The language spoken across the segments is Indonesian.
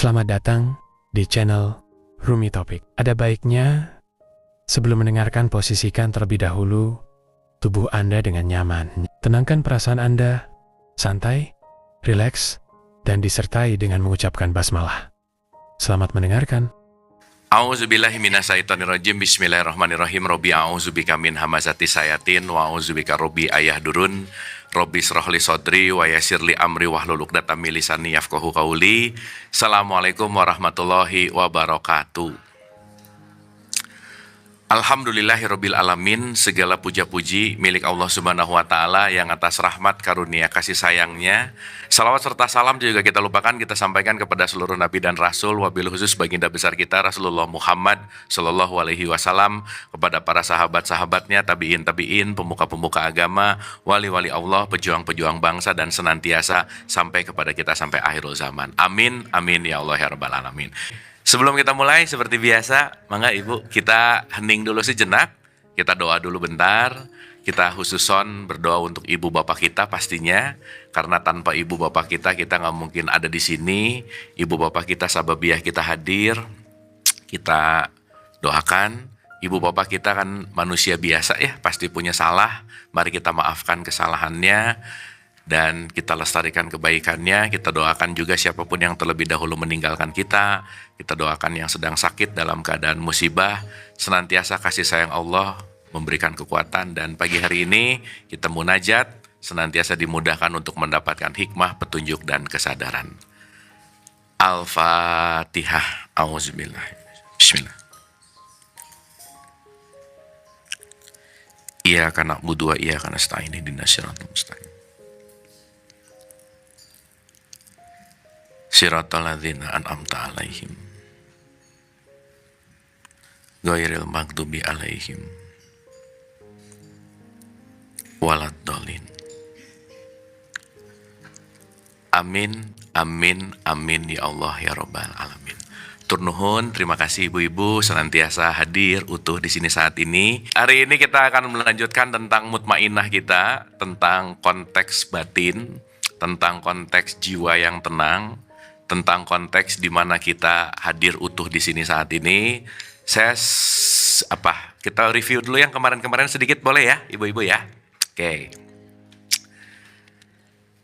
Selamat datang di channel Rumi Topik. Ada baiknya sebelum mendengarkan posisikan terlebih dahulu tubuh Anda dengan nyaman. Tenangkan perasaan Anda, santai, rileks, dan disertai dengan mengucapkan basmalah. Selamat mendengarkan. A'udzubillahi minasyaitonirrajim. Bismillahirrahmanirrahim. Robbi a'udzubika min hamazati sayatin wa a'udzubika robbi ayahdurun. Robbi shrahli sodri wa yassirli amri wahlul 'uqdatam min lisani yafqahu qauli. Assalamualaikum warahmatullahi wabarakatuh. Alhamdulillahirabbil alamin, segala puja-puji milik Allah Subhanahu wa taala yang atas rahmat karunia kasih sayangnya. Salawat serta salam juga kita lupakan, kita sampaikan kepada seluruh nabi dan rasul, wabil khusus baginda besar kita Rasulullah Muhammad sallallahu alaihi wasallam, kepada para sahabat-sahabatnya, tabi'in, pemuka-pemuka agama, wali-wali Allah, pejuang-pejuang bangsa, dan senantiasa sampai kepada kita sampai akhirul zaman. Amin, amin ya Allah ya rabbal alamin. Sebelum kita mulai, seperti biasa, mangga Ibu, kita hening dulu sejenak, kita doa dulu bentar, kita khususon berdoa untuk ibu bapak kita pastinya, karena tanpa ibu bapak kita nggak mungkin ada di sini. Ibu bapak kita sababiah kita hadir, kita doakan. Ibu bapak kita kan manusia biasa ya, pasti punya salah, mari kita maafkan kesalahannya, dan kita lestarikan kebaikannya. Kita doakan juga siapapun yang terlebih dahulu meninggalkan kita doakan yang sedang sakit dalam keadaan musibah, senantiasa kasih sayang Allah memberikan kekuatan, dan pagi hari ini kita munajat, senantiasa dimudahkan untuk mendapatkan hikmah, petunjuk, dan kesadaran. Al-Fatihah. Auzubillah. Bismillah. Iyyaka na'budu wa iyyaka nasta'in, ihdinas siratal mustaqim. Siratal ladzina an'amta 'alaihim ghairil maghdubi 'alaihim waladdallin. Amin, amin, amin ya Allah ya rabbal alamin. Tur nuhun, terima kasih ibu-ibu senantiasa hadir utuh di sini saat ini. Hari ini kita akan melanjutkan tentang mutmainah kita, tentang konteks batin, tentang konteks jiwa yang tenang, tentang konteks di mana kita hadir utuh di sini saat ini. Kita review dulu yang kemarin-kemarin sedikit, boleh ya ibu-ibu ya? Oke.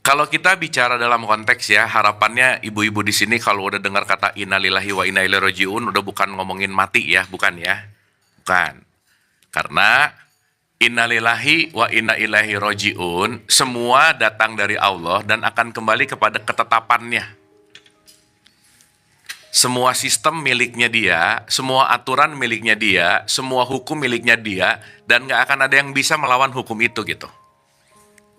Kalau kita bicara dalam konteks ya, harapannya ibu-ibu di sini kalau udah dengar kata innalillahi wa inna ilaihi rajiun udah bukan ngomongin mati ya, bukan ya? Bukan. Karena innalillahi wa inna ilaihi rajiun semua datang dari Allah dan akan kembali kepada ketetapannya. Semua sistem miliknya dia, semua aturan miliknya dia, semua hukum miliknya dia, dan gak akan ada yang bisa melawan hukum itu gitu.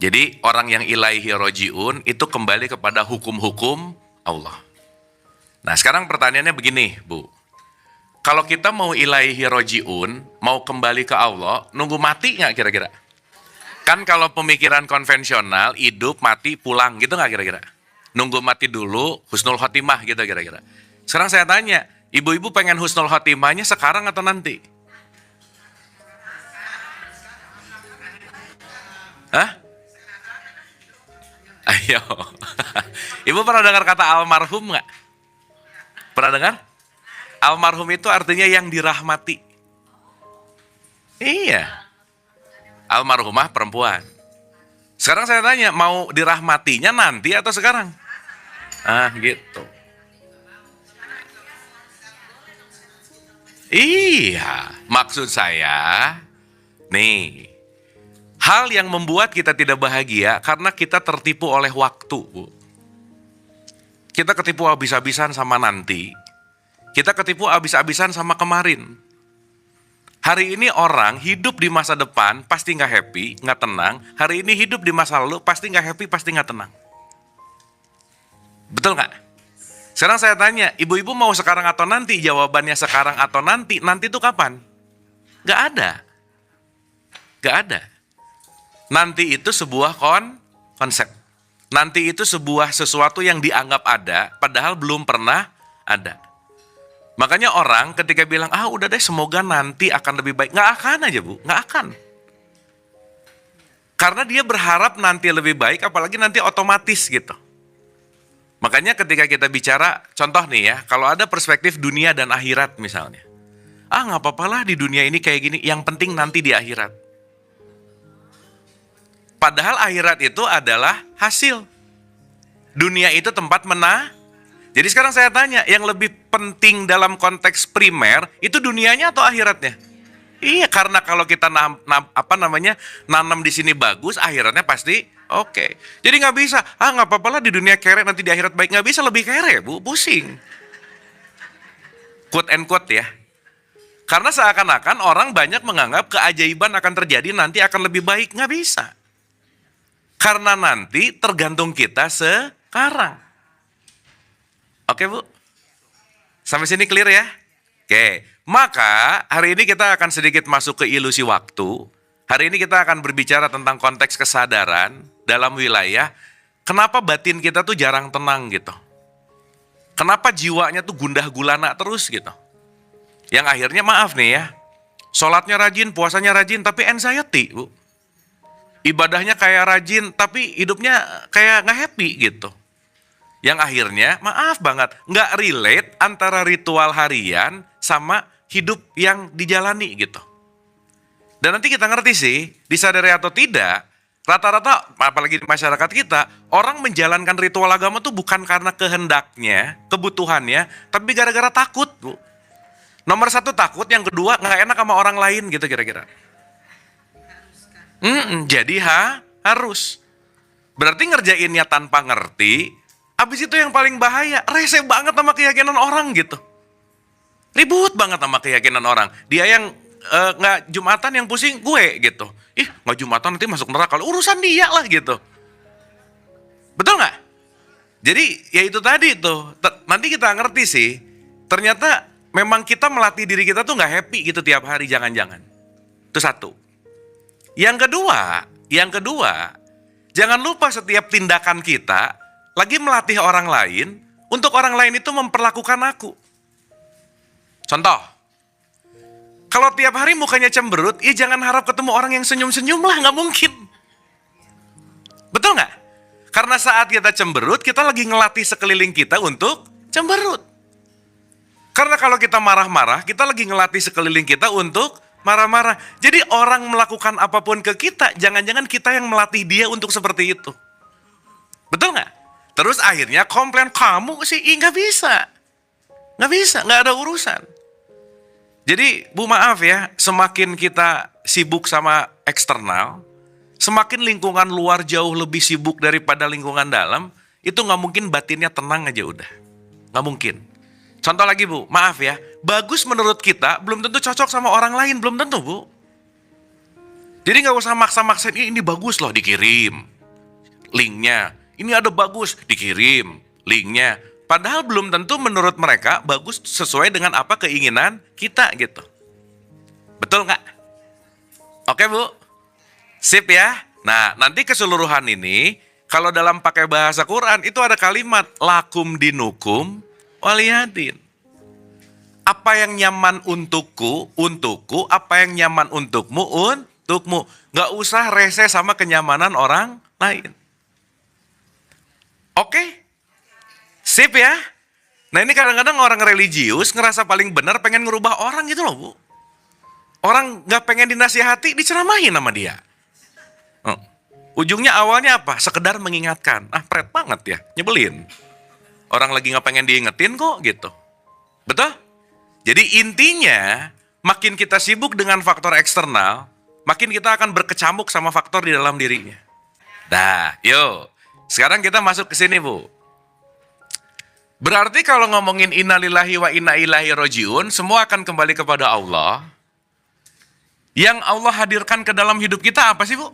Jadi orang yang ilaihi roji'un itu kembali kepada hukum-hukum Allah. Nah sekarang pertanyaannya begini Bu, kalau kita mau ilaihi roji'un, mau kembali ke Allah, nunggu mati gak kira-kira? Kan kalau pemikiran konvensional, hidup, mati, pulang gitu gak kira-kira? Nunggu mati dulu, husnul khotimah gitu kira-kira. Sekarang saya tanya, ibu-ibu pengen husnul khotimahnya sekarang atau nanti? Hah? Ayo. Ibu pernah dengar kata almarhum nggak? Pernah dengar? Almarhum itu artinya yang dirahmati. Iya. Almarhumah perempuan. Sekarang saya tanya, mau dirahmatinya nanti atau sekarang? Gitu. Iya, maksud saya, nih, hal yang membuat kita tidak bahagia karena kita tertipu oleh waktu, Bu. Kita ketipu habis-habisan sama nanti. Kita ketipu habis-habisan sama kemarin. Hari ini orang hidup di masa depan pasti nggak happy, nggak tenang. Hari ini hidup di masa lalu pasti nggak happy, pasti nggak tenang. Betul nggak? Sekarang saya tanya, ibu-ibu mau sekarang atau nanti? Jawabannya sekarang atau nanti. Nanti itu kapan? Gak ada. Gak ada. Nanti itu sebuah konsep. Nanti itu sebuah sesuatu yang dianggap ada, padahal belum pernah ada. Makanya orang ketika bilang, udah deh semoga nanti akan lebih baik. Gak akan aja Bu, gak akan. Karena dia berharap nanti lebih baik, apalagi nanti otomatis gitu. Makanya ketika kita bicara, contoh nih ya, kalau ada perspektif dunia dan akhirat misalnya. Nggak apa-apa lah di dunia ini kayak gini, yang penting nanti di akhirat. Padahal akhirat itu adalah hasil. Dunia itu tempat Jadi sekarang saya tanya, yang lebih penting dalam konteks primer, itu dunianya atau akhiratnya? Iya, karena kalau kita nanam di sini bagus, akhiratnya pasti oke. Jadi nggak bisa, nggak apa-apa lah di dunia kere, nanti di akhirat baik. Nggak bisa lebih kere, Bu, pusing. Quote and quote ya. Karena seakan-akan orang banyak menganggap keajaiban akan terjadi nanti akan lebih baik. Nggak bisa. Karena nanti tergantung kita sekarang. Oke, Bu? Sampai sini clear ya? Oke. Maka hari ini kita akan sedikit masuk ke ilusi waktu. Hari ini kita akan berbicara tentang konteks kesadaran dalam wilayah kenapa batin kita tuh jarang tenang gitu. Kenapa jiwanya tuh gundah gulana terus gitu. Yang akhirnya maaf nih ya, sholatnya rajin, puasanya rajin, tapi anxiety, Bu. Ibadahnya kayak rajin, tapi hidupnya kayak nggak happy gitu. Yang akhirnya, maaf banget, nggak relate antara ritual harian sama hidup yang dijalani gitu. Dan nanti kita ngerti sih, disadari atau tidak, rata-rata, apalagi di masyarakat kita, orang menjalankan ritual agama tuh bukan karena kehendaknya, kebutuhannya, tapi gara-gara takut, Bu. Nomor satu takut, yang kedua nggak enak sama orang lain gitu kira-kira. Jadi harus. Berarti ngerjainnya tanpa ngerti, abis itu yang paling bahaya, rese banget sama keyakinan orang gitu. Ribut banget sama keyakinan orang. Dia yang nggak Jumatan yang pusing gue gitu. Nggak Jumatan nanti masuk neraka, urusan dia lah gitu. Betul nggak? Jadi ya itu tadi tuh, nanti kita ngerti sih, ternyata memang kita melatih diri kita tuh nggak happy gitu tiap hari, jangan-jangan. Itu satu. Yang kedua, jangan lupa setiap tindakan kita lagi melatih orang lain untuk orang lain itu memperlakukan aku. Contoh, kalau tiap hari mukanya cemberut, jangan harap ketemu orang yang senyum-senyum lah, nggak mungkin. Betul nggak? Karena saat kita cemberut, kita lagi ngelatih sekeliling kita untuk cemberut. Karena kalau kita marah-marah, kita lagi ngelatih sekeliling kita untuk marah-marah. Jadi orang melakukan apapun ke kita, jangan-jangan kita yang melatih dia untuk seperti itu. Betul nggak? Terus akhirnya komplain, kamu sih, nggak bisa. Nggak bisa, nggak ada urusan. Jadi, Bu, maaf ya, semakin kita sibuk sama eksternal, semakin lingkungan luar jauh lebih sibuk daripada lingkungan dalam, itu nggak mungkin batinnya tenang aja udah. Nggak mungkin. Contoh lagi, Bu, maaf ya, bagus menurut kita, belum tentu cocok sama orang lain, belum tentu, Bu. Jadi nggak usah maksa-maksain, ini bagus loh, dikirim linknya. Ini ada bagus, dikirim linknya. Padahal belum tentu menurut mereka bagus sesuai dengan apa keinginan kita gitu. Betul nggak? Oke, Bu? Sip ya? Nah, nanti keseluruhan ini, kalau dalam pakai bahasa Quran, itu ada kalimat, lakum dinukum waliyadin. Apa yang nyaman untukku, apa yang nyaman untukmu, untukmu. Nggak usah rese sama kenyamanan orang lain. Oke? Sip ya? Nah ini kadang-kadang orang religius ngerasa paling benar pengen ngerubah orang gitu loh, Bu. Orang nggak pengen dinasihati, diceramahin sama dia. Ujungnya awalnya apa? Sekedar mengingatkan. Pret banget ya, nyebelin. Orang lagi nggak pengen diingetin kok gitu. Betul? Jadi intinya, makin kita sibuk dengan faktor eksternal, makin kita akan berkecamuk sama faktor di dalam dirinya. Nah, yuk. Sekarang kita masuk ke sini, Bu. Berarti kalau ngomongin innalillahi wa inna ilaihi rojiun, semua akan kembali kepada Allah. Yang Allah hadirkan ke dalam hidup kita apa sih, Bu?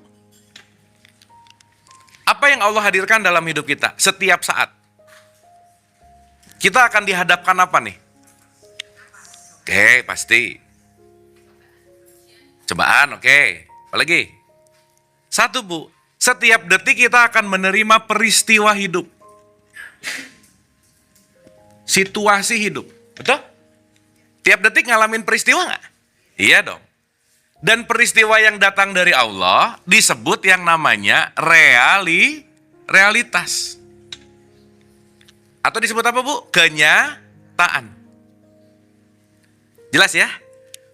Apa yang Allah hadirkan dalam hidup kita setiap saat? Kita akan dihadapkan apa nih? Oke, pasti. Cobaan, oke. Apalagi? Satu, Bu. Setiap detik kita akan menerima peristiwa hidup. Situasi hidup. Betul? Tiap detik ngalamin peristiwa nggak? Iya dong. Dan peristiwa yang datang dari Allah disebut yang namanya realitas. Atau disebut apa Bu? Kenyataan. Jelas ya?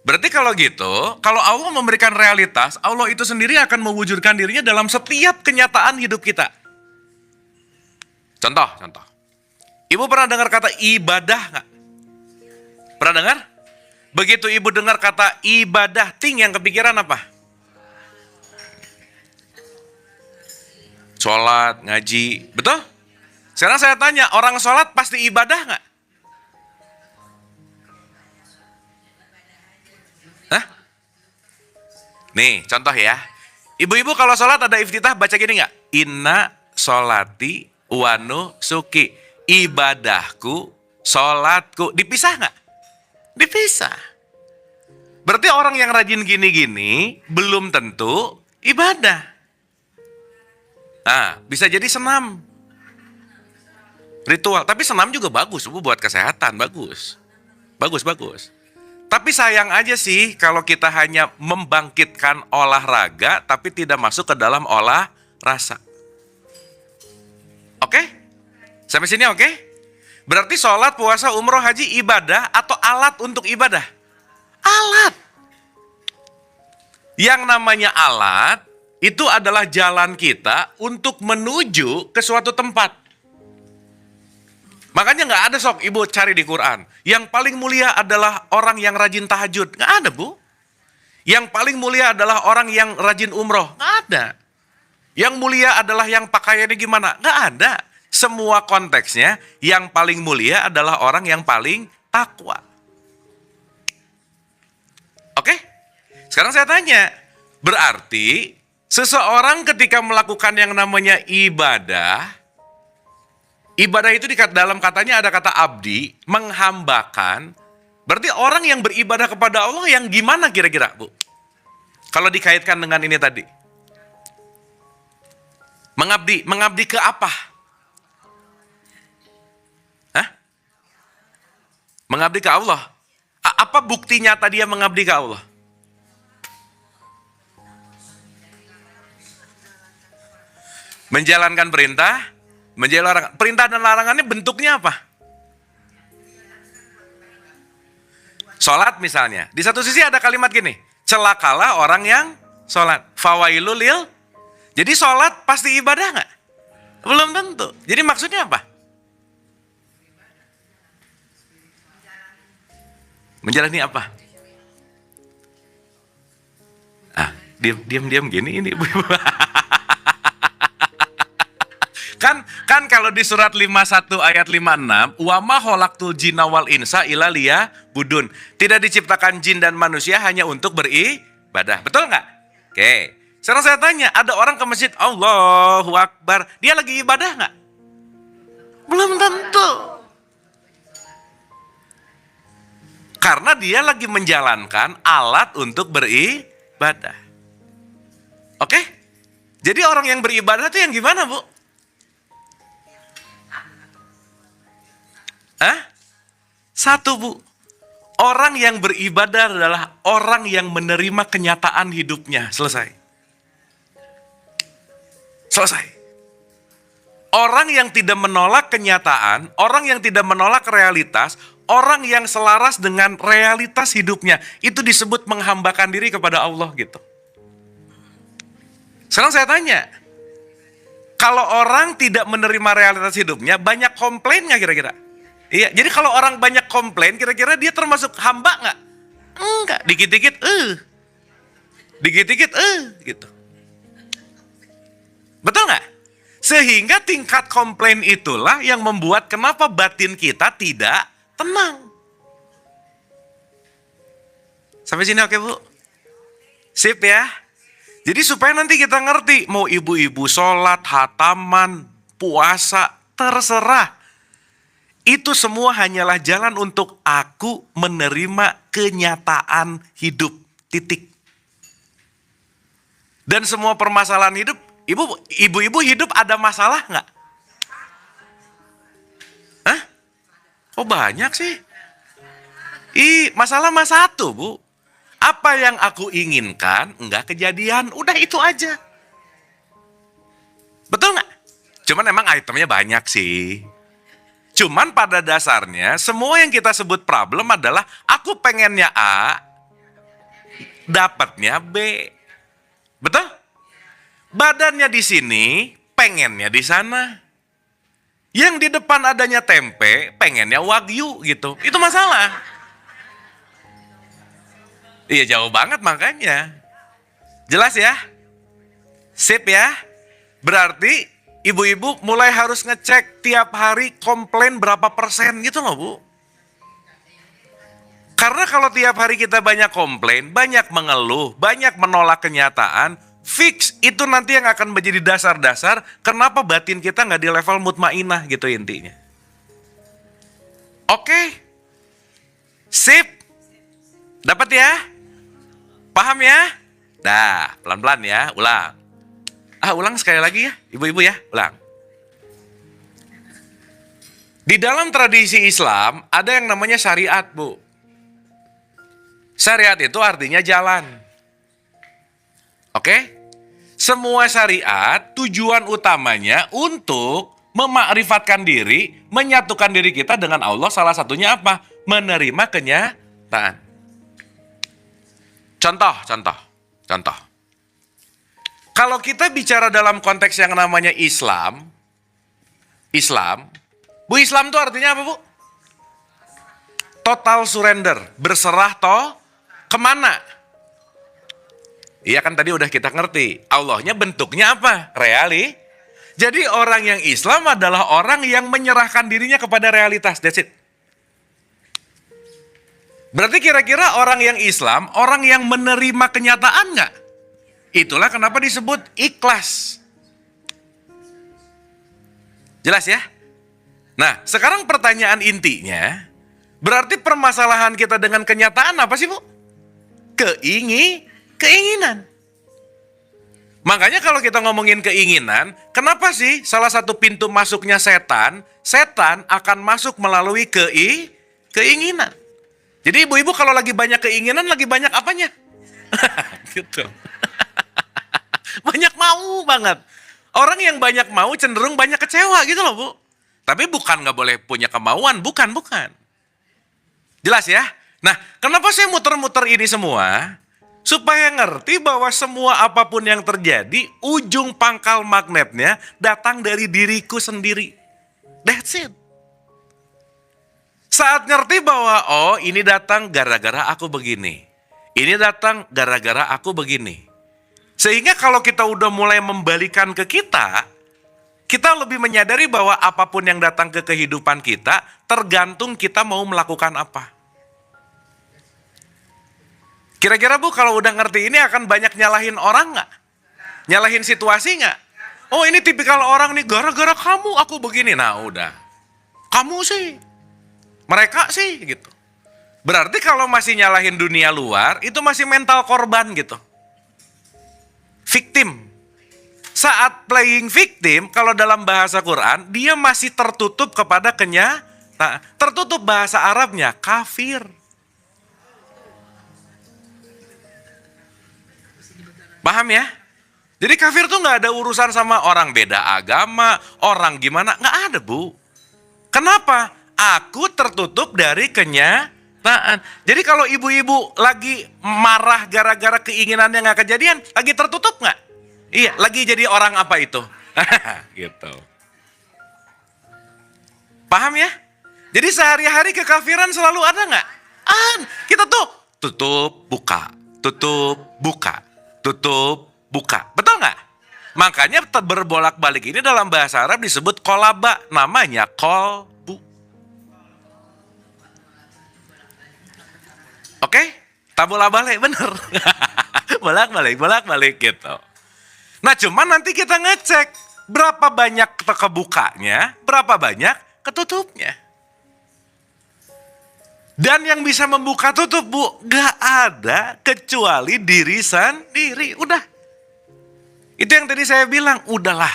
Berarti kalau gitu, kalau Allah memberikan realitas, Allah itu sendiri akan mewujudkan dirinya dalam setiap kenyataan hidup kita. Contoh. Ibu pernah dengar kata ibadah nggak? Pernah dengar? Begitu ibu dengar kata ibadah, ting yang kepikiran apa? Sholat, ngaji, betul? Sekarang saya tanya, orang sholat pasti ibadah nggak? Hah? Nih, contoh ya. Ibu-ibu kalau sholat ada iftitah baca gini nggak? Inna sholati wanu suki. Ibadahku, sholatku. Dipisah nggak? Dipisah. Berarti orang yang rajin gini-gini belum tentu ibadah. Nah, bisa jadi senam. Ritual. Tapi senam juga bagus, Bu, buat kesehatan. Bagus. Tapi sayang aja sih kalau kita hanya membangkitkan olahraga tapi tidak masuk ke dalam olah rasa. Oke? Sampai sini oke? Berarti sholat, puasa, umroh, haji ibadah atau alat untuk ibadah? Alat. Yang namanya alat itu adalah jalan kita untuk menuju ke suatu tempat. Makanya nggak ada sok ibu cari di Quran. Yang paling mulia adalah orang yang rajin tahajud. Nggak ada Bu. Yang paling mulia adalah orang yang rajin umroh. Nggak ada. Yang mulia adalah yang pakaiannya gimana. Nggak ada. Semua konteksnya yang paling mulia adalah orang yang paling takwa. Oke? Sekarang saya tanya. Berarti seseorang ketika melakukan yang namanya ibadah, ibadah itu dalam katanya ada kata abdi, menghambakan. Berarti orang yang beribadah kepada Allah yang gimana kira-kira, Bu? Kalau dikaitkan dengan ini tadi. Mengabdi ke apa? Hah? Mengabdi ke Allah. Apa bukti nyata dia mengabdi ke Allah? Menjalankan perintah, menjalankan perintah dan larangannya bentuknya apa? Sholat misalnya. Di satu sisi ada kalimat gini, celakalah orang yang sholat. Fawailul lil. Jadi sholat pasti ibadah nggak? Belum tentu. Jadi maksudnya apa? Menjalani apa? Diam gini ini ibu-ibu. Kan kalau di surat 51 ayat 56, wa ma khalaqtul jinna wal insa illa liya'budun. Tidak diciptakan jin dan manusia hanya untuk beribadah. Betul nggak? Oke. Sekarang saya tanya, ada orang ke masjid, Allahu Akbar, dia lagi ibadah nggak? Belum tentu. Karena dia lagi menjalankan alat untuk beribadah. Oke? Jadi orang yang beribadah itu yang gimana, Bu? Satu, Bu. Orang yang beribadah adalah orang yang menerima kenyataan hidupnya. Selesai. Orang yang tidak menolak kenyataan, orang yang tidak menolak realitas, orang yang selaras dengan realitas hidupnya, itu disebut menghambakan diri kepada Allah gitu. Sekarang saya tanya, kalau orang tidak menerima realitas hidupnya, banyak komplain nggak kira-kira? Iya, jadi kalau orang banyak komplain, kira-kira dia termasuk hamba nggak? Enggak, dikit-dikit, gitu. Betul nggak? Sehingga tingkat komplain itulah yang membuat kenapa batin kita tidak tenang. Sampai sini oke, Bu? Sip ya? Jadi supaya nanti kita ngerti, mau ibu-ibu sholat, hataman, puasa, terserah. Itu semua hanyalah jalan untuk aku menerima kenyataan hidup. Titik. Dan semua permasalahan hidup, ibu-ibu hidup ada masalah nggak? Hah? Oh banyak sih. Masalah mah satu, Bu. Apa yang aku inginkan nggak kejadian, udah itu aja. Betul nggak? Cuman emang itemnya banyak sih. Cuman pada dasarnya semua yang kita sebut problem adalah aku pengennya A, dapatnya B. Betul? Badannya di sini, pengennya di sana. Yang di depan adanya tempe, pengennya wagyu gitu. Itu masalah. Iya jauh banget makanya. Jelas ya? Sip ya? Berarti ibu-ibu mulai harus ngecek tiap hari komplain berapa persen gitu loh Bu. Karena kalau tiap hari kita banyak komplain, banyak mengeluh, banyak menolak kenyataan, fix itu nanti yang akan menjadi dasar-dasar kenapa batin kita nggak di level mutmainah gitu intinya. Oke? Sip? Dapat ya? Paham ya? Dah, pelan-pelan ya, ulang. Ulang sekali lagi ya, ibu-ibu ya, ulang. Di dalam tradisi Islam ada yang namanya syariat, Bu. Syariat itu artinya jalan. Oke? Semua syariat tujuan utamanya untuk memakrifatkan diri, menyatukan diri kita dengan Allah, salah satunya apa? Menerima kenyataan. Contoh. Kalau kita bicara dalam konteks yang namanya Islam, Bu, Islam itu artinya apa, Bu? Total surrender, berserah kemana? Iya kan tadi udah kita ngerti, Allahnya bentuknya apa? Jadi orang yang Islam adalah orang yang menyerahkan dirinya kepada realitas, that's it. Berarti kira-kira orang yang Islam, orang yang menerima kenyataan nggak? Itulah kenapa disebut ikhlas. Jelas ya? Nah, sekarang pertanyaan intinya, berarti permasalahan kita dengan kenyataan apa sih, Bu? Keinginan. Makanya kalau kita ngomongin keinginan, kenapa sih salah satu pintu masuknya setan akan masuk melalui keinginan. Jadi ibu-ibu kalau lagi banyak keinginan, lagi banyak apanya? Gitu. Banyak mau banget. Orang yang banyak mau cenderung banyak kecewa gitu loh, Bu. Tapi bukan nggak boleh punya kemauan, bukan. Jelas ya? Nah, kenapa saya muter-muter ini semua? Supaya ngerti bahwa semua apapun yang terjadi, ujung pangkal magnetnya datang dari diriku sendiri. That's it. Saat ngerti bahwa, oh ini datang gara-gara aku begini. Ini datang gara-gara aku begini. Sehingga kalau kita udah mulai membalikan ke kita lebih menyadari bahwa apapun yang datang ke kehidupan kita, tergantung kita mau melakukan apa. Kira-kira Bu, kalau udah ngerti ini akan banyak nyalahin orang nggak? Nyalahin situasi nggak? Oh ini tipikal orang nih, gara-gara kamu aku begini. Nah udah, kamu sih, mereka sih gitu. Berarti kalau masih nyalahin dunia luar, itu masih mental korban gitu. Victim. Saat playing victim, kalau dalam bahasa Quran, dia masih tertutup kepada kenyataan. Tertutup bahasa Arabnya, kafir. Paham ya? Jadi kafir tuh gak ada urusan sama orang beda agama, orang gimana, gak ada Bu. Kenapa? Aku tertutup dari kenyataan. Jadi kalau ibu-ibu lagi marah gara-gara keinginannya gak kejadian, lagi tertutup gak? Iya, lagi jadi orang apa itu? Gitu. Paham ya? Jadi sehari-hari kekafiran selalu ada gak? Kita tuh tutup, buka, tutup, buka, tutup, buka. Betul gak? Makanya berbolak-balik ini dalam bahasa Arab disebut kolaba, namanya kolbu. Oke? Tabula balik, bener. Bolak-balik gitu. Nah cuman nanti kita ngecek berapa banyak kebukanya, berapa banyak ketutupnya. Dan yang bisa membuka tutup Bu, gak ada kecuali diri sendiri. Udah. Itu yang tadi saya bilang, udahlah.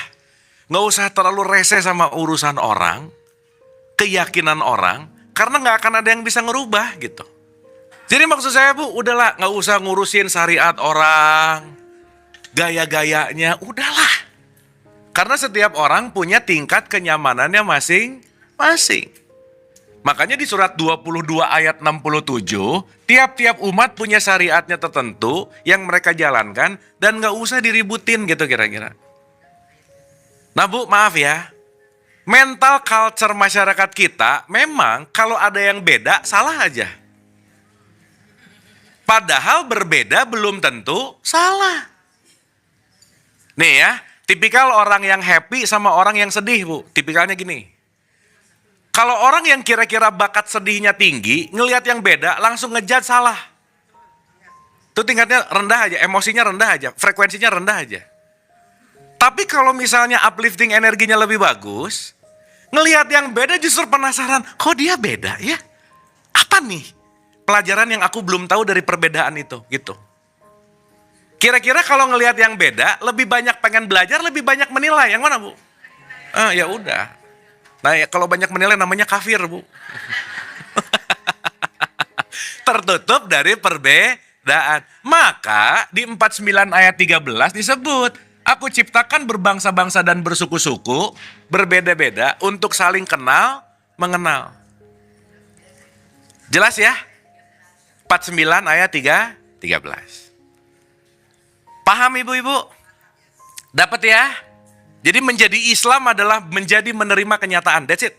Gak usah terlalu rese sama urusan orang, keyakinan orang, karena gak akan ada yang bisa ngerubah gitu. Jadi maksud saya Bu, udahlah gak usah ngurusin syariat orang, gaya-gayanya, udahlah. Karena setiap orang punya tingkat kenyamanannya masing-masing. Makanya di surat 22 ayat 67, tiap-tiap umat punya syariatnya tertentu yang mereka jalankan dan gak usah diributin gitu kira-kira. Nah Bu, maaf ya, mental culture masyarakat kita memang kalau ada yang beda salah aja. Padahal berbeda belum tentu salah. Nih ya, tipikal orang yang happy sama orang yang sedih Bu, tipikalnya gini. Kalau orang yang kira-kira bakat sedihnya tinggi, ngelihat yang beda, langsung ngejudge salah. Itu tingkatnya rendah aja, emosinya rendah aja, frekuensinya rendah aja. Tapi kalau misalnya uplifting energinya lebih bagus, ngelihat yang beda justru penasaran, kok dia beda ya? Apa nih pelajaran yang aku belum tahu dari perbedaan itu, gitu. Kira-kira kalau ngelihat yang beda, lebih banyak pengen belajar, lebih banyak menilai. Yang mana Bu? Ya udah. Nah ya, kalau banyak menilai namanya kafir Bu. Tertutup dari perbedaan. Maka di 49 ayat 13 disebut, aku ciptakan berbangsa-bangsa dan bersuku-suku, berbeda-beda untuk saling kenal, mengenal. Jelas ya? 49 ayat 13. Paham ibu-ibu? Dapat ya? Jadi menjadi Islam adalah menjadi menerima kenyataan. That's it.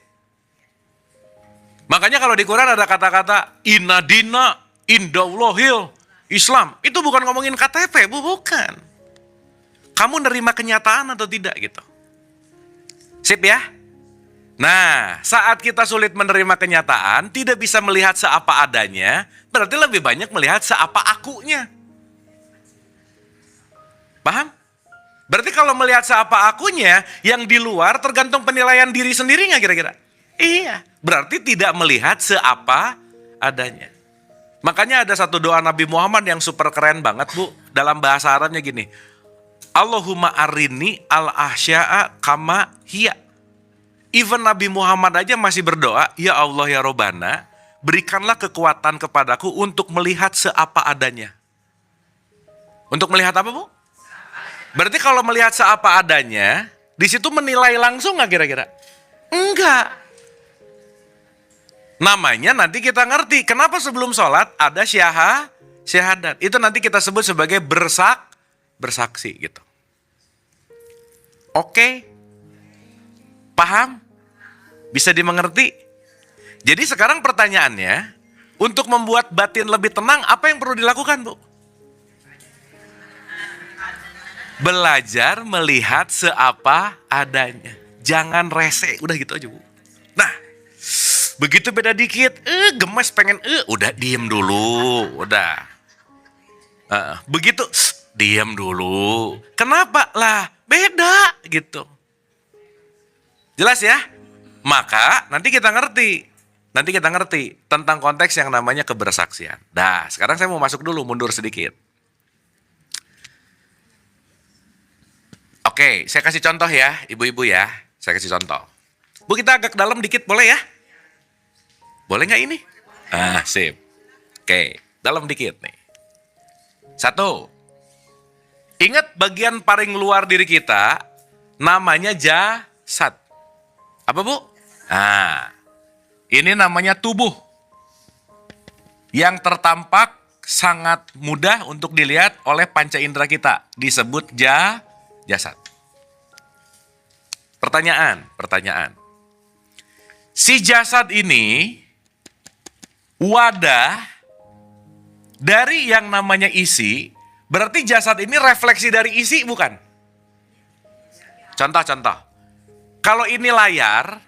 Makanya kalau di Quran ada kata-kata inna dina indallahil Islam. Itu bukan ngomongin KTP, Bu, bukan. Kamu nerima kenyataan atau tidak gitu. Sip ya? Nah, saat kita sulit menerima kenyataan, tidak bisa melihat seapa adanya, berarti lebih banyak melihat seapa akunya. Paham? Berarti kalau melihat seapa akunya, yang di luar tergantung penilaian diri sendiri nggak kira-kira? Iya, berarti tidak melihat seapa adanya. Makanya ada satu doa Nabi Muhammad yang super keren banget Bu. Dalam bahasa Arabnya gini, Allahumma arini al-ahsya'a kama hiya. Even Nabi Muhammad aja masih berdoa, ya Allah ya Robbana, berikanlah kekuatan kepadaku untuk melihat seapa adanya. Untuk melihat apa Bu? Berarti kalau melihat seapa adanya, di situ menilai langsung nggak kira-kira? Enggak. Namanya nanti kita ngerti, kenapa sebelum sholat ada syahadat. Itu nanti kita sebut sebagai bersaksi gitu. Oke? Paham? Bisa dimengerti? Jadi sekarang pertanyaannya, untuk membuat batin lebih tenang, apa yang perlu dilakukan Bu? Belajar melihat seapa adanya. Jangan rese, udah gitu aja Bu. Nah, begitu beda dikit, gemes pengen, udah diem dulu, udah. Begitu, diem dulu. Kenapa? Lah, beda gitu. Jelas ya? Maka nanti kita ngerti tentang konteks yang namanya kebersaksian. Nah, sekarang saya mau masuk dulu, mundur sedikit. Oke, saya kasih contoh ya, ibu-ibu ya. Saya kasih contoh. Bu, kita agak dalam dikit, boleh ya? Boleh nggak ini? Sip. Oke, dalam dikit nih. 1. Ingat bagian paling luar diri kita, namanya jasad. Apa Bu? Ini namanya tubuh. Yang tertampak sangat mudah untuk dilihat oleh panca indera kita. Disebut jasad. Pertanyaan. Si jasad ini wadah dari yang namanya isi, berarti jasad ini refleksi dari isi bukan? Contoh. Kalau ini layar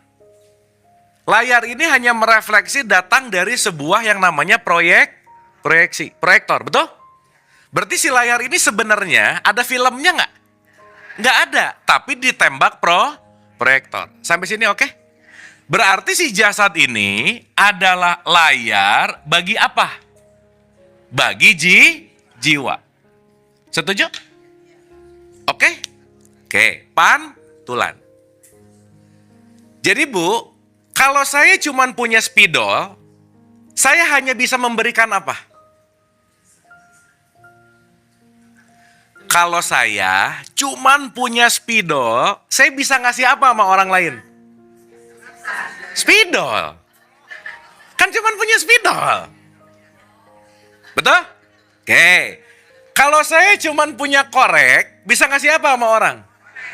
ini hanya merefleksi datang dari sebuah yang namanya proyektor, betul? Berarti si layar ini sebenarnya ada filmnya nggak? Nggak ada, tapi ditembak proyektor. Sampai sini oke? Berarti si jasad ini adalah layar bagi apa? Bagi jiwa. Setuju? Oke? Oke, pantulan. Jadi Bu, kalau saya cuma punya spidol, saya hanya bisa memberikan apa? Kalau saya cuman punya spidol, saya bisa ngasih apa sama orang lain? Spidol. Kan cuman punya spidol. Betul? Oke. Kalau saya cuman punya korek, bisa ngasih apa sama orang?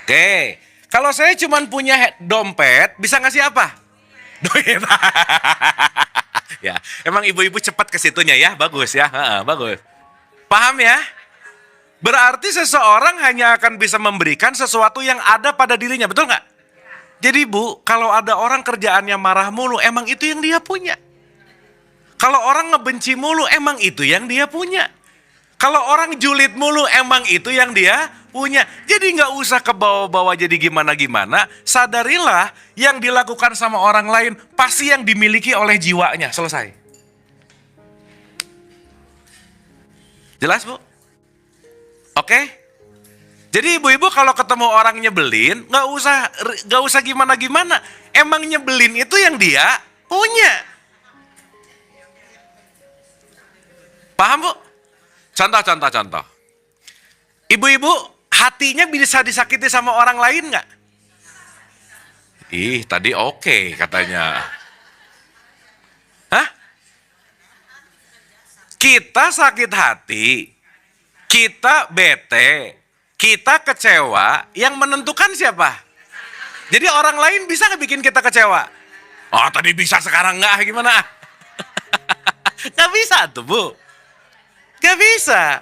Oke. Kalau saya cuman punya dompet, bisa ngasih apa? Duit. Ya, emang ibu-ibu cepat ke situnya ya, bagus ya, bagus. Paham ya? Berarti seseorang hanya akan bisa memberikan sesuatu yang ada pada dirinya, betul nggak? Jadi Bu, kalau ada orang kerjaannya marah mulu, emang itu yang dia punya. Kalau orang ngebenci mulu, emang itu yang dia punya. Kalau orang julid mulu, emang itu yang dia punya. Jadi nggak usah kebawa-bawa jadi gimana-gimana. Sadarilah yang dilakukan sama orang lain pasti yang dimiliki oleh jiwanya. Selesai. Jelas Bu? Oke? Jadi ibu-ibu kalau ketemu orang nyebelin, nggak usah gimana-gimana. Emang nyebelin itu yang dia punya. Paham Bu? Contoh. Ibu-ibu, hatinya bisa disakiti sama orang lain nggak? Ih, tadi oke katanya. Hah? Kita sakit hati, kita bete, kita kecewa, yang menentukan siapa? Jadi orang lain bisa nggak bikin kita kecewa? Oh, tadi bisa, sekarang nggak, gimana? Nggak bisa tuh Bu. Gak bisa.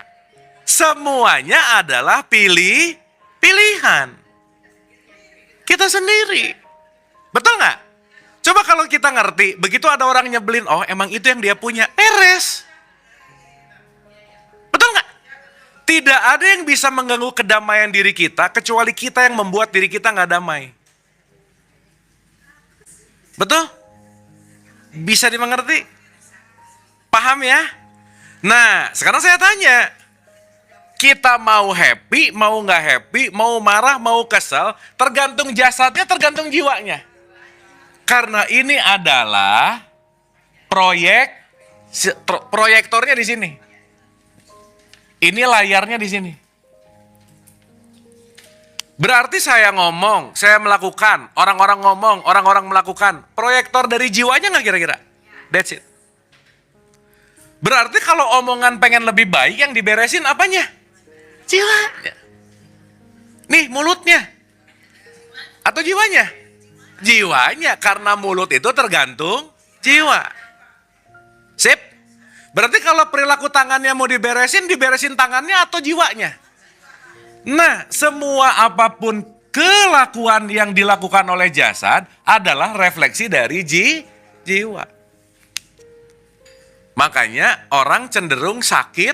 Semuanya adalah pilihan. Kita sendiri. Betul gak? Coba kalau kita ngerti, begitu ada orang nyebelin, oh emang itu yang dia punya, beres. Betul gak? Tidak ada yang bisa mengganggu kedamaian diri kita, kecuali kita yang membuat diri kita gak damai. Betul? Bisa dimengerti? Paham ya? Nah, sekarang saya tanya, kita mau happy, mau nggak happy, mau marah, mau kesel, tergantung jasadnya, tergantung jiwanya. Karena ini adalah proyektornya di sini. Ini layarnya di sini. Berarti saya ngomong, saya melakukan, orang-orang ngomong, orang-orang melakukan, proyektor dari jiwanya nggak kira-kira? That's it. Berarti kalau omongan pengen lebih baik, yang diberesin apanya? Jiwanya. Nih mulutnya. Atau jiwanya? Jiwanya, karena mulut itu tergantung jiwa. Sip? Berarti kalau perilaku tangannya mau diberesin tangannya atau jiwanya? Nah, semua apapun kelakuan yang dilakukan oleh jasad adalah refleksi dari jiwa. Makanya orang cenderung sakit.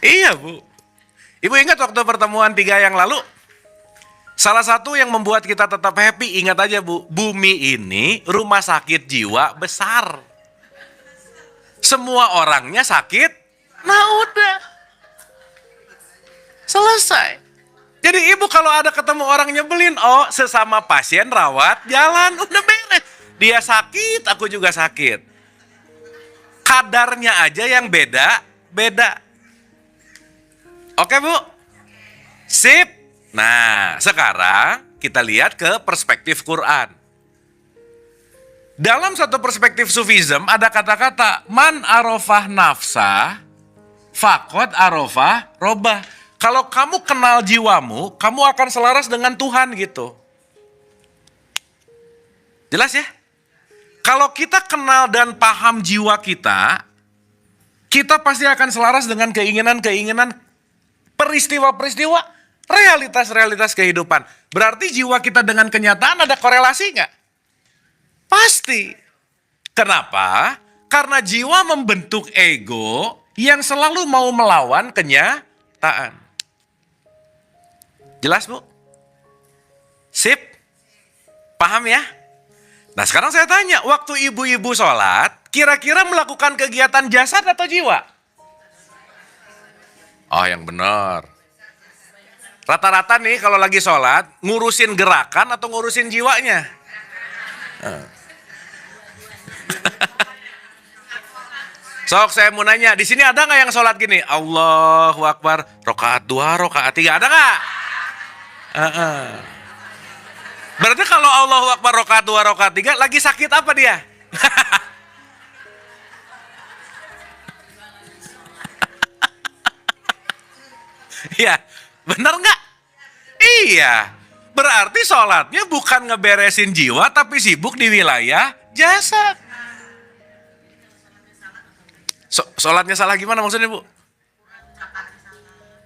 Iya Bu. Ibu ingat waktu pertemuan 3 yang lalu? Salah satu yang membuat kita tetap happy, ingat aja Bu. Bumi ini rumah sakit jiwa besar. Semua orangnya sakit, nah udah. Selesai. Jadi ibu kalau ada ketemu orang nyebelin, oh sesama pasien rawat jalan, udah beres. Dia sakit, aku juga sakit. Kadarnya aja yang beda. Oke Bu? Sip. Nah sekarang kita lihat ke perspektif Quran. Dalam satu perspektif Sufism ada kata-kata, man arofah nafsa, fakot arofah robah. Kalau kamu kenal jiwamu, kamu akan selaras dengan Tuhan gitu. Jelas ya? Kalau kita kenal dan paham jiwa kita, kita pasti akan selaras dengan keinginan-keinginan, peristiwa-peristiwa, realitas-realitas kehidupan. Berarti jiwa kita dengan kenyataan ada korelasi nggak? Pasti. Kenapa? Karena jiwa membentuk ego yang selalu mau melawan kenyataan. Jelas Bu? Sip? Paham ya? Nah sekarang saya tanya, waktu ibu-ibu sholat, kira-kira melakukan kegiatan jasad atau jiwa? Oh yang benar. Rata-rata nih kalau lagi sholat, ngurusin gerakan atau ngurusin jiwanya? Sok saya mau nanya, di sini ada nggak yang sholat gini? Allahu Akbar, rokaat 2, rokaat 3, ada nggak? Berarti kalau Allahu Akbar rakaat 2 rakaat 3 lagi sakit apa dia? Iya, bener nggak? Iya, berarti sholatnya bukan ngeberesin jiwa tapi sibuk di wilayah jasad. Sholatnya salah gimana maksudnya Bu?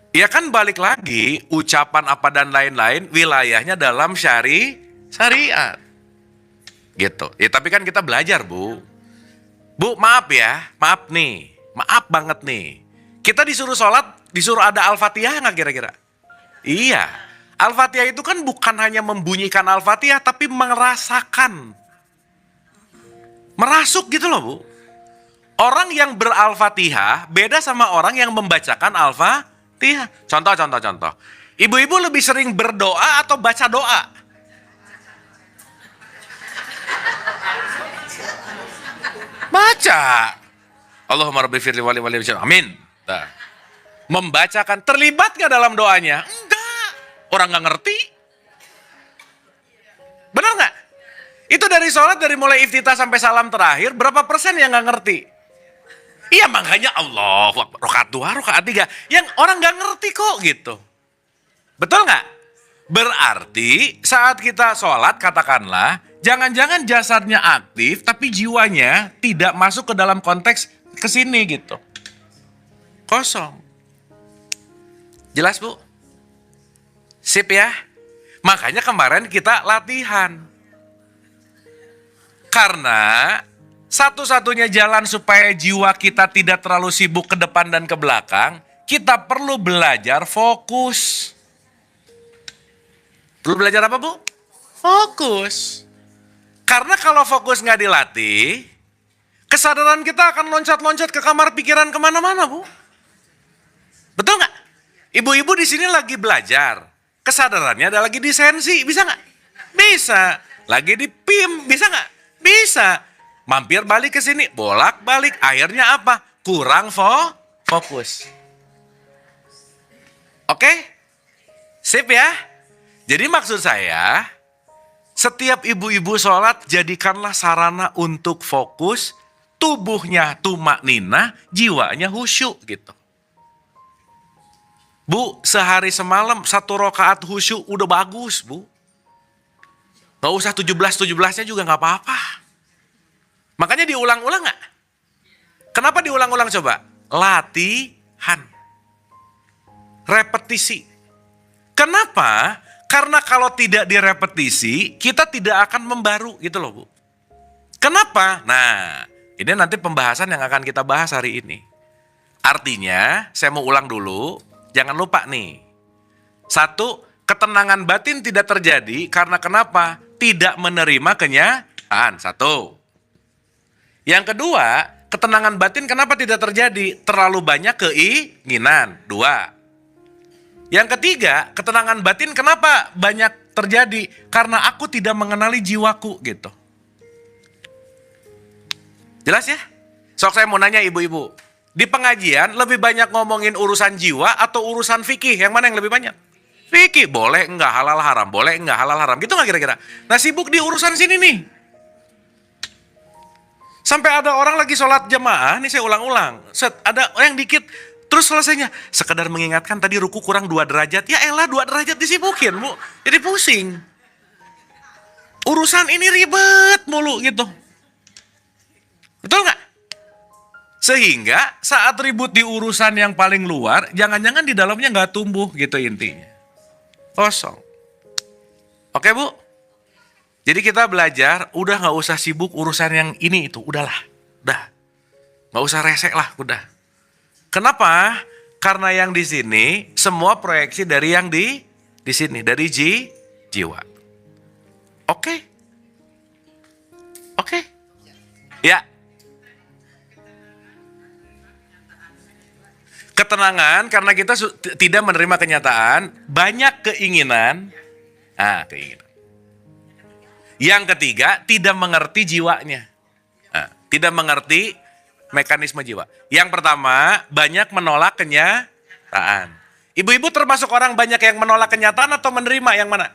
Ya kan balik lagi, ucapan apa dan lain-lain wilayahnya dalam syariat. Gitu. Ya tapi kan kita belajar Bu. Bu maaf ya, maaf nih. Maaf banget nih. Kita disuruh sholat, disuruh ada Al-Fatihah nggak kira-kira? Iya. Al-Fatihah itu kan bukan hanya membunyikan Al-Fatihah, tapi merasakan. Merasuk gitu loh Bu. Orang yang ber-Al-Fatihah beda sama orang yang membacakan Al-Fatihah. Contoh. Ibu-ibu lebih sering berdoa atau baca doa? Baca. Allahumma rabbi firli wali wali amin. Nah. Membacakan, terlibat gak dalam doanya? Enggak. Orang gak ngerti. Benar gak? Itu dari sholat, dari mulai iftitah sampai salam terakhir, berapa persen yang gak ngerti? Iya makanya Allah, rakaat 2, rakaat 3. Yang orang gak ngerti kok gitu. Betul gak? Berarti saat kita sholat, katakanlah, jangan-jangan jasadnya aktif, tapi jiwanya tidak masuk ke dalam konteks kesini gitu. Kosong. Jelas Bu? Sip ya? Makanya kemarin kita latihan. Karena satu-satunya jalan supaya jiwa kita tidak terlalu sibuk ke depan dan ke belakang, kita perlu belajar fokus. Perlu belajar apa Bu? Fokus. Karena kalau fokus nggak dilatih, kesadaran kita akan loncat-loncat ke kamar pikiran kemana-mana Bu. Betul nggak? Ibu-ibu di sini lagi belajar, kesadarannya ada lagi di sensi, bisa nggak? Bisa. Lagi di PIM, bisa nggak? Bisa. Mampir balik ke sini, bolak-balik. Akhirnya apa? Kurang fokus. Oke? Sip ya? Jadi maksud saya, setiap ibu-ibu sholat jadikanlah sarana untuk fokus, tubuhnya tumak ninah, jiwanya khusyuk gitu. Bu, sehari semalam 1 rakaat khusyuk udah bagus Bu. Gak usah 17-17-nya juga gak apa-apa. Makanya diulang-ulang gak? Kenapa diulang-ulang coba? Latihan. Repetisi. Kenapa? Karena kalau tidak direpetisi, kita tidak akan membaru gitu loh Bu. Kenapa? Nah, ini nanti pembahasan yang akan kita bahas hari ini. Artinya, saya mau ulang dulu, jangan lupa nih. 1, ketenangan batin tidak terjadi karena kenapa? Tidak menerima kenyataan. 1. Yang kedua, ketenangan batin kenapa tidak terjadi? Terlalu banyak keinginan. 2. Yang ketiga, ketenangan batin kenapa banyak terjadi? Karena aku tidak mengenali jiwaku gitu. Jelas ya? Sok saya mau nanya ibu-ibu. Di pengajian lebih banyak ngomongin urusan jiwa atau urusan fikih? Yang mana yang lebih banyak? Fikih, boleh enggak halal haram, boleh enggak halal haram. Gitu enggak kira-kira? Nah sibuk di urusan sini nih. Sampai ada orang lagi sholat jamaah, nih saya ulang-ulang. Ada yang dikit, terus selesainya, sekedar mengingatkan tadi ruku kurang 2 derajat. Ya elah 2 derajat disibukin Bu. Jadi pusing. Urusan ini ribet mulu gitu. Betul nggak? Sehingga saat ribut di urusan yang paling luar, jangan-jangan di dalamnya nggak tumbuh gitu intinya. Kosong. Oke Bu? Jadi kita belajar, udah nggak usah sibuk urusan yang ini itu. Udahlah. Udah. Nggak usah resek lah, udah. Kenapa? Karena yang di sini semua proyeksi dari yang di sini, dari jiwa. Oke? Oke? Ya. Ketenangan karena kita tidak menerima kenyataan, banyak keinginan. Keinginan. Yang ketiga, tidak mengerti jiwanya. Tidak mengerti mekanisme jiwa. Yang pertama, banyak menolak kenyataan. Ibu-ibu termasuk orang banyak yang menolak kenyataan atau menerima, yang mana?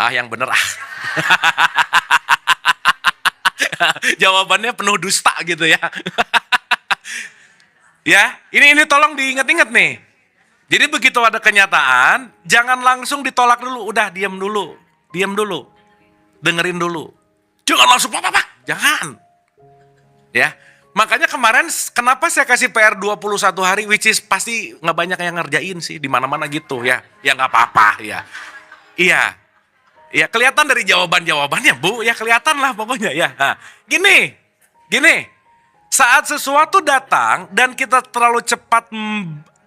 Yang bener ah. Jawabannya penuh dusta gitu ya. Ya, ini tolong diingat-ingat nih. Jadi begitu ada kenyataan, jangan langsung ditolak dulu. Udah, diam dulu. Dengerin dulu. Jangan langsung pak. Jangan. Ya, makanya kemarin kenapa saya kasih PR 21 hari, which is pasti nggak banyak yang ngerjain sih, di mana-mana gitu ya. Ya nggak apa-apa ya. Iya. Ya kelihatan dari jawabannya Bu, ya kelihatan lah pokoknya ya. Nah, gini. Saat sesuatu datang dan kita terlalu cepat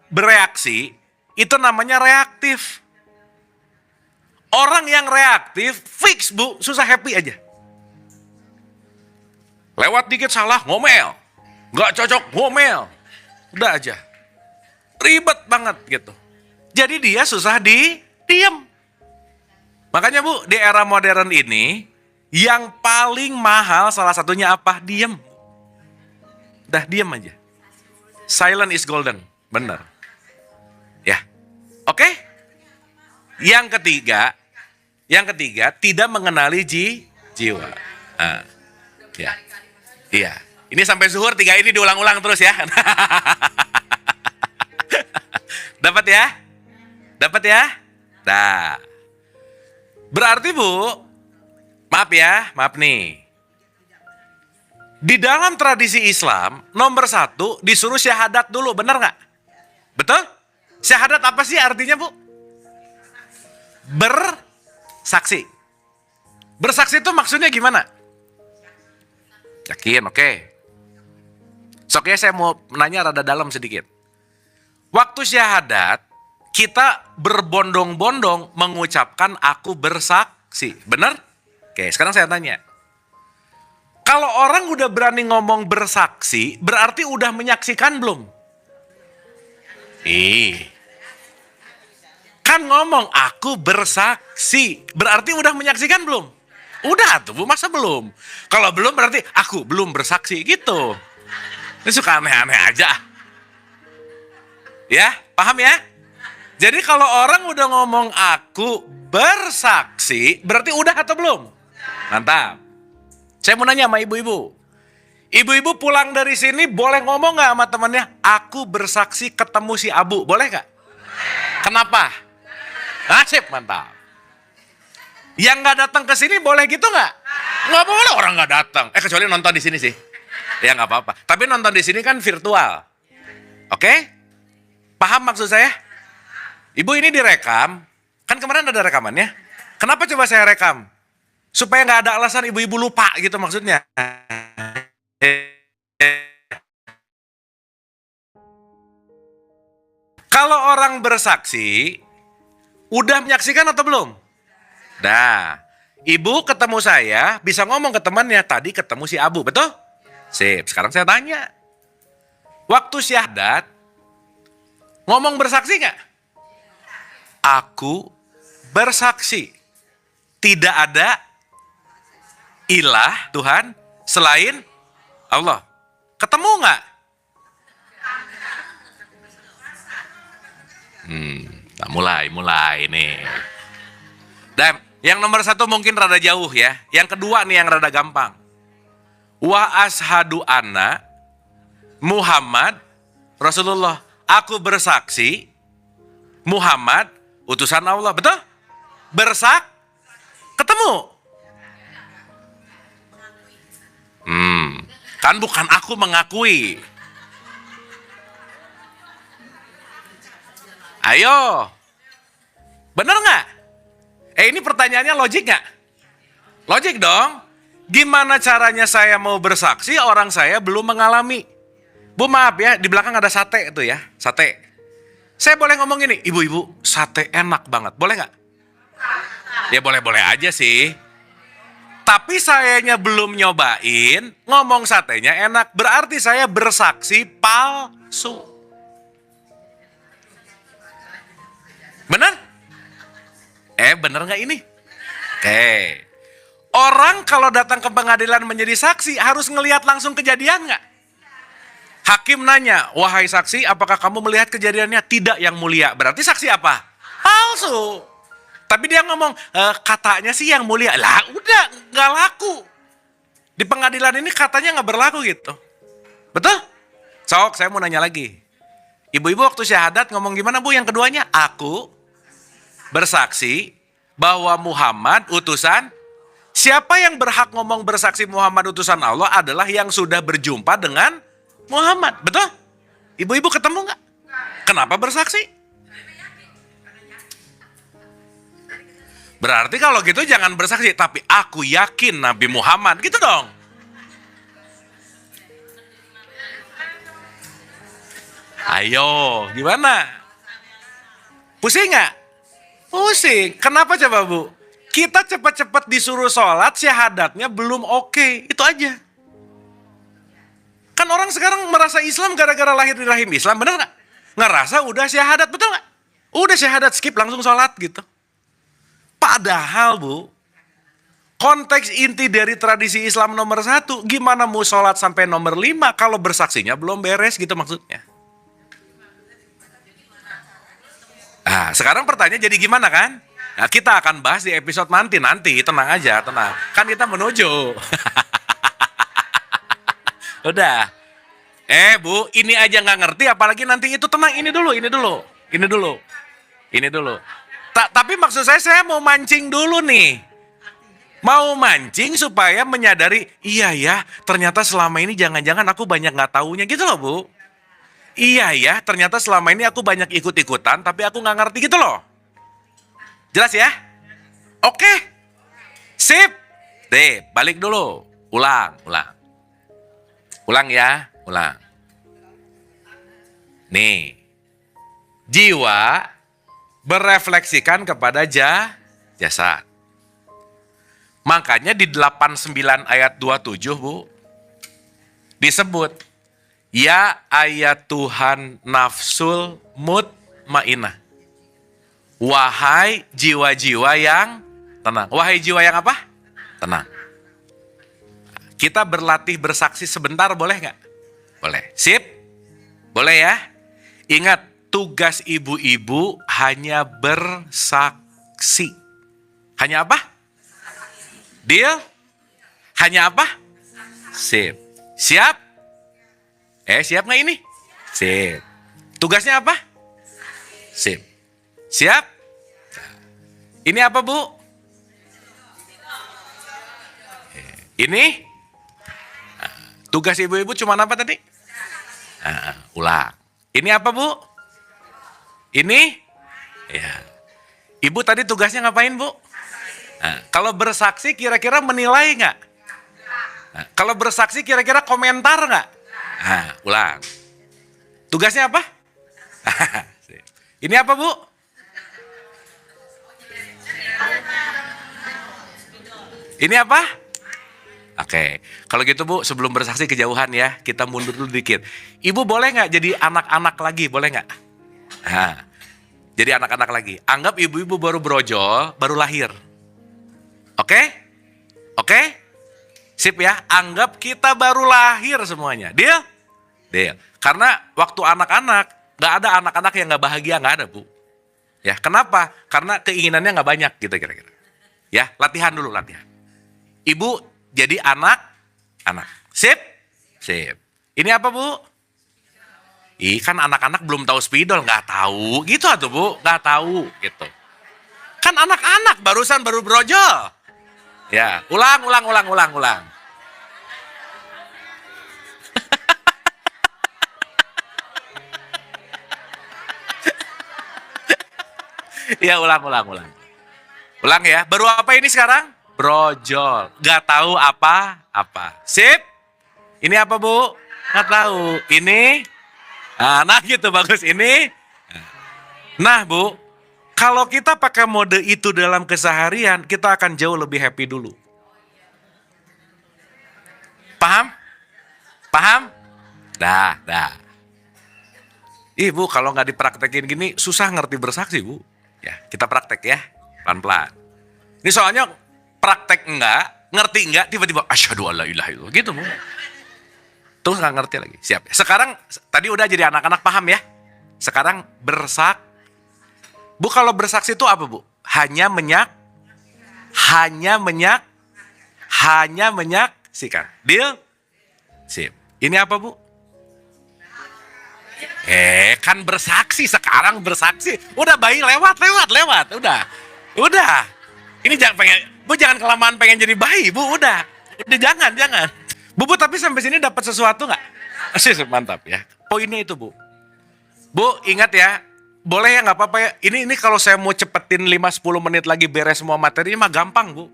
bereaksi, itu namanya reaktif. Orang yang reaktif, fix Bu, susah happy aja. Lewat dikit salah, ngomel. Nggak cocok, ngomel. Udah aja. Ribet banget gitu. Jadi dia susah diem. Makanya Bu, di era modern ini, yang paling mahal salah satunya apa? Diem. Udah diem aja. Silent is golden. Bener. Ya. Oke? Yang ketiga, tidak mengenali jiwa. Ya. Iya. Ini sampai zuhur 3 ini diulang-ulang terus ya. Dapat ya? Nah. Berarti Bu, maaf nih. Di dalam tradisi Islam, nomor 1 disuruh syahadat dulu, benar nggak? Betul? Syahadat apa sih artinya Bu? Bersaksi. Bersaksi itu maksudnya gimana? Yakin, oke. Oke, saya mau nanya rada dalam sedikit. Waktu syahadat, kita berbondong-bondong mengucapkan aku bersaksi. Benar? Oke, sekarang saya tanya. Kalau orang udah berani ngomong bersaksi, berarti udah menyaksikan belum? Kan ngomong aku bersaksi, berarti udah menyaksikan belum? Udah tuh Bu, masa belum? Kalau belum berarti aku belum bersaksi gitu. Ini suka aneh-aneh aja. Ya, paham ya? Jadi kalau orang udah ngomong aku bersaksi, berarti udah atau belum? Mantap. Saya mau nanya sama ibu-ibu. Ibu-ibu pulang dari sini boleh ngomong gak sama temannya? Aku bersaksi ketemu si Abu, boleh gak? Kenapa? Nasib, mantap. Yang gak datang ke sini boleh gitu gak? Gak boleh, orang gak datang. Kecuali nonton di sini sih. Ya gak apa-apa. Tapi nonton di sini kan virtual. Oke? Paham maksud saya? Ibu ini direkam. Kan kemarin ada rekamannya. Kenapa coba saya rekam? Supaya gak ada alasan ibu-ibu lupa gitu maksudnya. Kalau orang bersaksi, udah menyaksikan atau belum? Nah, ibu ketemu saya, bisa ngomong ke temannya, tadi ketemu si Abu, betul? Sip, sekarang saya tanya. Waktu syahadat, ngomong bersaksi gak? Aku bersaksi. Tidak ada ilah Tuhan selain Allah. Ketemu gak? Nah, mulai nih. Dan yang nomor 1 mungkin rada jauh ya. Yang kedua nih yang rada gampang. Wa ashadu anna Muhammad Rasulullah. Aku bersaksi Muhammad utusan Allah. Betul? Ketemu. Kan bukan aku mengakui. Ayo. Bener nggak? Ini pertanyaannya logik nggak? Logik dong. Gimana caranya saya mau bersaksi orang saya belum mengalami? Bu maaf ya, di belakang ada sate itu ya, sate. Saya boleh ngomong gini, ibu-ibu sate enak banget, boleh nggak? Ya boleh-boleh aja sih. Tapi sayanya belum nyobain, ngomong satenya enak, berarti saya bersaksi palsu. Bener? Bener nggak ini? Oke. Orang kalau datang ke pengadilan menjadi saksi harus ngelihat langsung kejadian nggak? Hakim nanya, wahai saksi, apakah kamu melihat kejadiannya? Tidak, yang mulia. Berarti saksi apa? Palsu. Tapi dia ngomong, katanya sih yang mulia. Lah udah, nggak laku. Di pengadilan ini katanya nggak berlaku gitu. Betul? Sok, saya mau nanya lagi. Ibu-ibu waktu syahadat ngomong gimana bu yang keduanya? Aku bersaksi bahwa Muhammad utusan. Siapa yang berhak ngomong bersaksi Muhammad utusan Allah adalah yang sudah berjumpa dengan Muhammad. Betul? Ibu-ibu ketemu nggak? Kenapa bersaksi? Berarti kalau gitu jangan bersaksi. Tapi aku yakin Nabi Muhammad. Gitu dong. Ayo, gimana? Pusing nggak? Pusing. Kenapa coba bu? Kita cepat-cepat disuruh sholat, syahadatnya belum oke. Itu aja. Kan orang sekarang merasa Islam gara-gara lahir di rahim Islam, bener nggak? Ngerasa udah syahadat, betul nggak? Udah syahadat, skip langsung sholat gitu. Padahal bu, konteks inti dari tradisi Islam nomor 1, gimana mau sholat sampai nomor 5 kalau bersaksinya belum beres gitu maksudnya. Nah, sekarang pertanyaan jadi gimana kan? Nah, kita akan bahas di episode nanti, tenang aja, tenang. Kan kita menuju. Udah. Bu, ini aja nggak ngerti, apalagi nanti itu tenang, ini dulu. Tapi maksud saya mau mancing dulu nih. Mau mancing supaya menyadari, iya ya, ternyata selama ini jangan-jangan aku banyak nggak taunya gitu loh bu. Iya ya, ternyata selama ini aku banyak ikut-ikutan, tapi aku nggak ngerti gitu loh. Jelas ya? Oke. Sip. Deh, balik dulu. Ulang. Ulang ya, ulang. Nih. Jiwa berefleksikan kepada jasad. Makanya di 89 ayat 27, Bu, disebut, ya ayat Tuhan nafsul mutmainah. Wahai jiwa-jiwa yang tenang. Wahai jiwa yang apa? Tenang. Kita berlatih bersaksi sebentar, boleh nggak? Boleh. Sip? Boleh ya? Ingat, tugas ibu-ibu hanya bersaksi. Hanya apa? Deal? Hanya apa? Sip. Siap? Siap nggak ini? Sip. Tugasnya apa? Sip. Siap? Ini apa bu? Ini? Tugas ibu-ibu cuma apa tadi? Ulang. Ini apa bu? Ini? Ya. Ibu tadi tugasnya ngapain bu? Kalau bersaksi kira-kira menilai nggak? Kalau bersaksi kira-kira komentar nggak? Ulang. Tugasnya apa? Ini apa bu? Ini apa? Oke, kalau gitu bu, sebelum bersaksi kejauhan ya, kita mundur dulu dikit. Ibu boleh nggak jadi anak-anak lagi, boleh nggak? Jadi anak-anak lagi. Anggap ibu-ibu baru brojol, baru lahir. Oke? Sip ya, anggap kita baru lahir semuanya. Deal? Deal. Karena waktu anak-anak, nggak ada anak-anak yang nggak bahagia, nggak ada bu. Ya, kenapa? Karena keinginannya nggak banyak gitu kira-kira. Ya, latihan dulu, latihan. Ibu jadi anak. Sip? Sip. Ini apa bu? Kan anak-anak belum tahu spidol, nggak tahu. Gitu atuh bu, nggak tahu gitu. Kan anak-anak baru brojol. Ya, ulang. Ya, ulang. Ulang ya. Baru apa ini sekarang? Brojol. Gak tahu apa-apa. Sip? Ini apa bu? Gak tahu. Ini? Nah gitu bagus. Ini? Nah bu, kalau kita pakai mode itu dalam keseharian, kita akan jauh lebih happy dulu. Paham? Dah. Bu, kalau nggak dipraktekin gini, susah ngerti bersaksi bu. Ya, kita praktek ya, pelan-pelan. Ini soalnya praktek enggak, ngerti enggak, tiba-tiba asyhadu alla ilaha illallah gitu bu. Tuh nggak ngerti lagi. Siap. Sekarang tadi udah jadi anak-anak paham ya. Sekarang Bu, kalau bersaksi itu apa, Bu? Hanya menyaksikan. Deal? Sip. Ini apa, Bu? Kan bersaksi, sekarang bersaksi. Udah bayi lewat. Udah. Ini jangan kelamaan pengen jadi bayi, Bu. Udah jangan. Bu, tapi sampai sini dapat sesuatu nggak? Mantap ya. Poinnya itu, Bu. Bu, ingat ya. Boleh ya, nggak apa-apa ya. Ini kalau saya mau cepetin 5-10 menit lagi beres semua materi, mah gampang, Bu.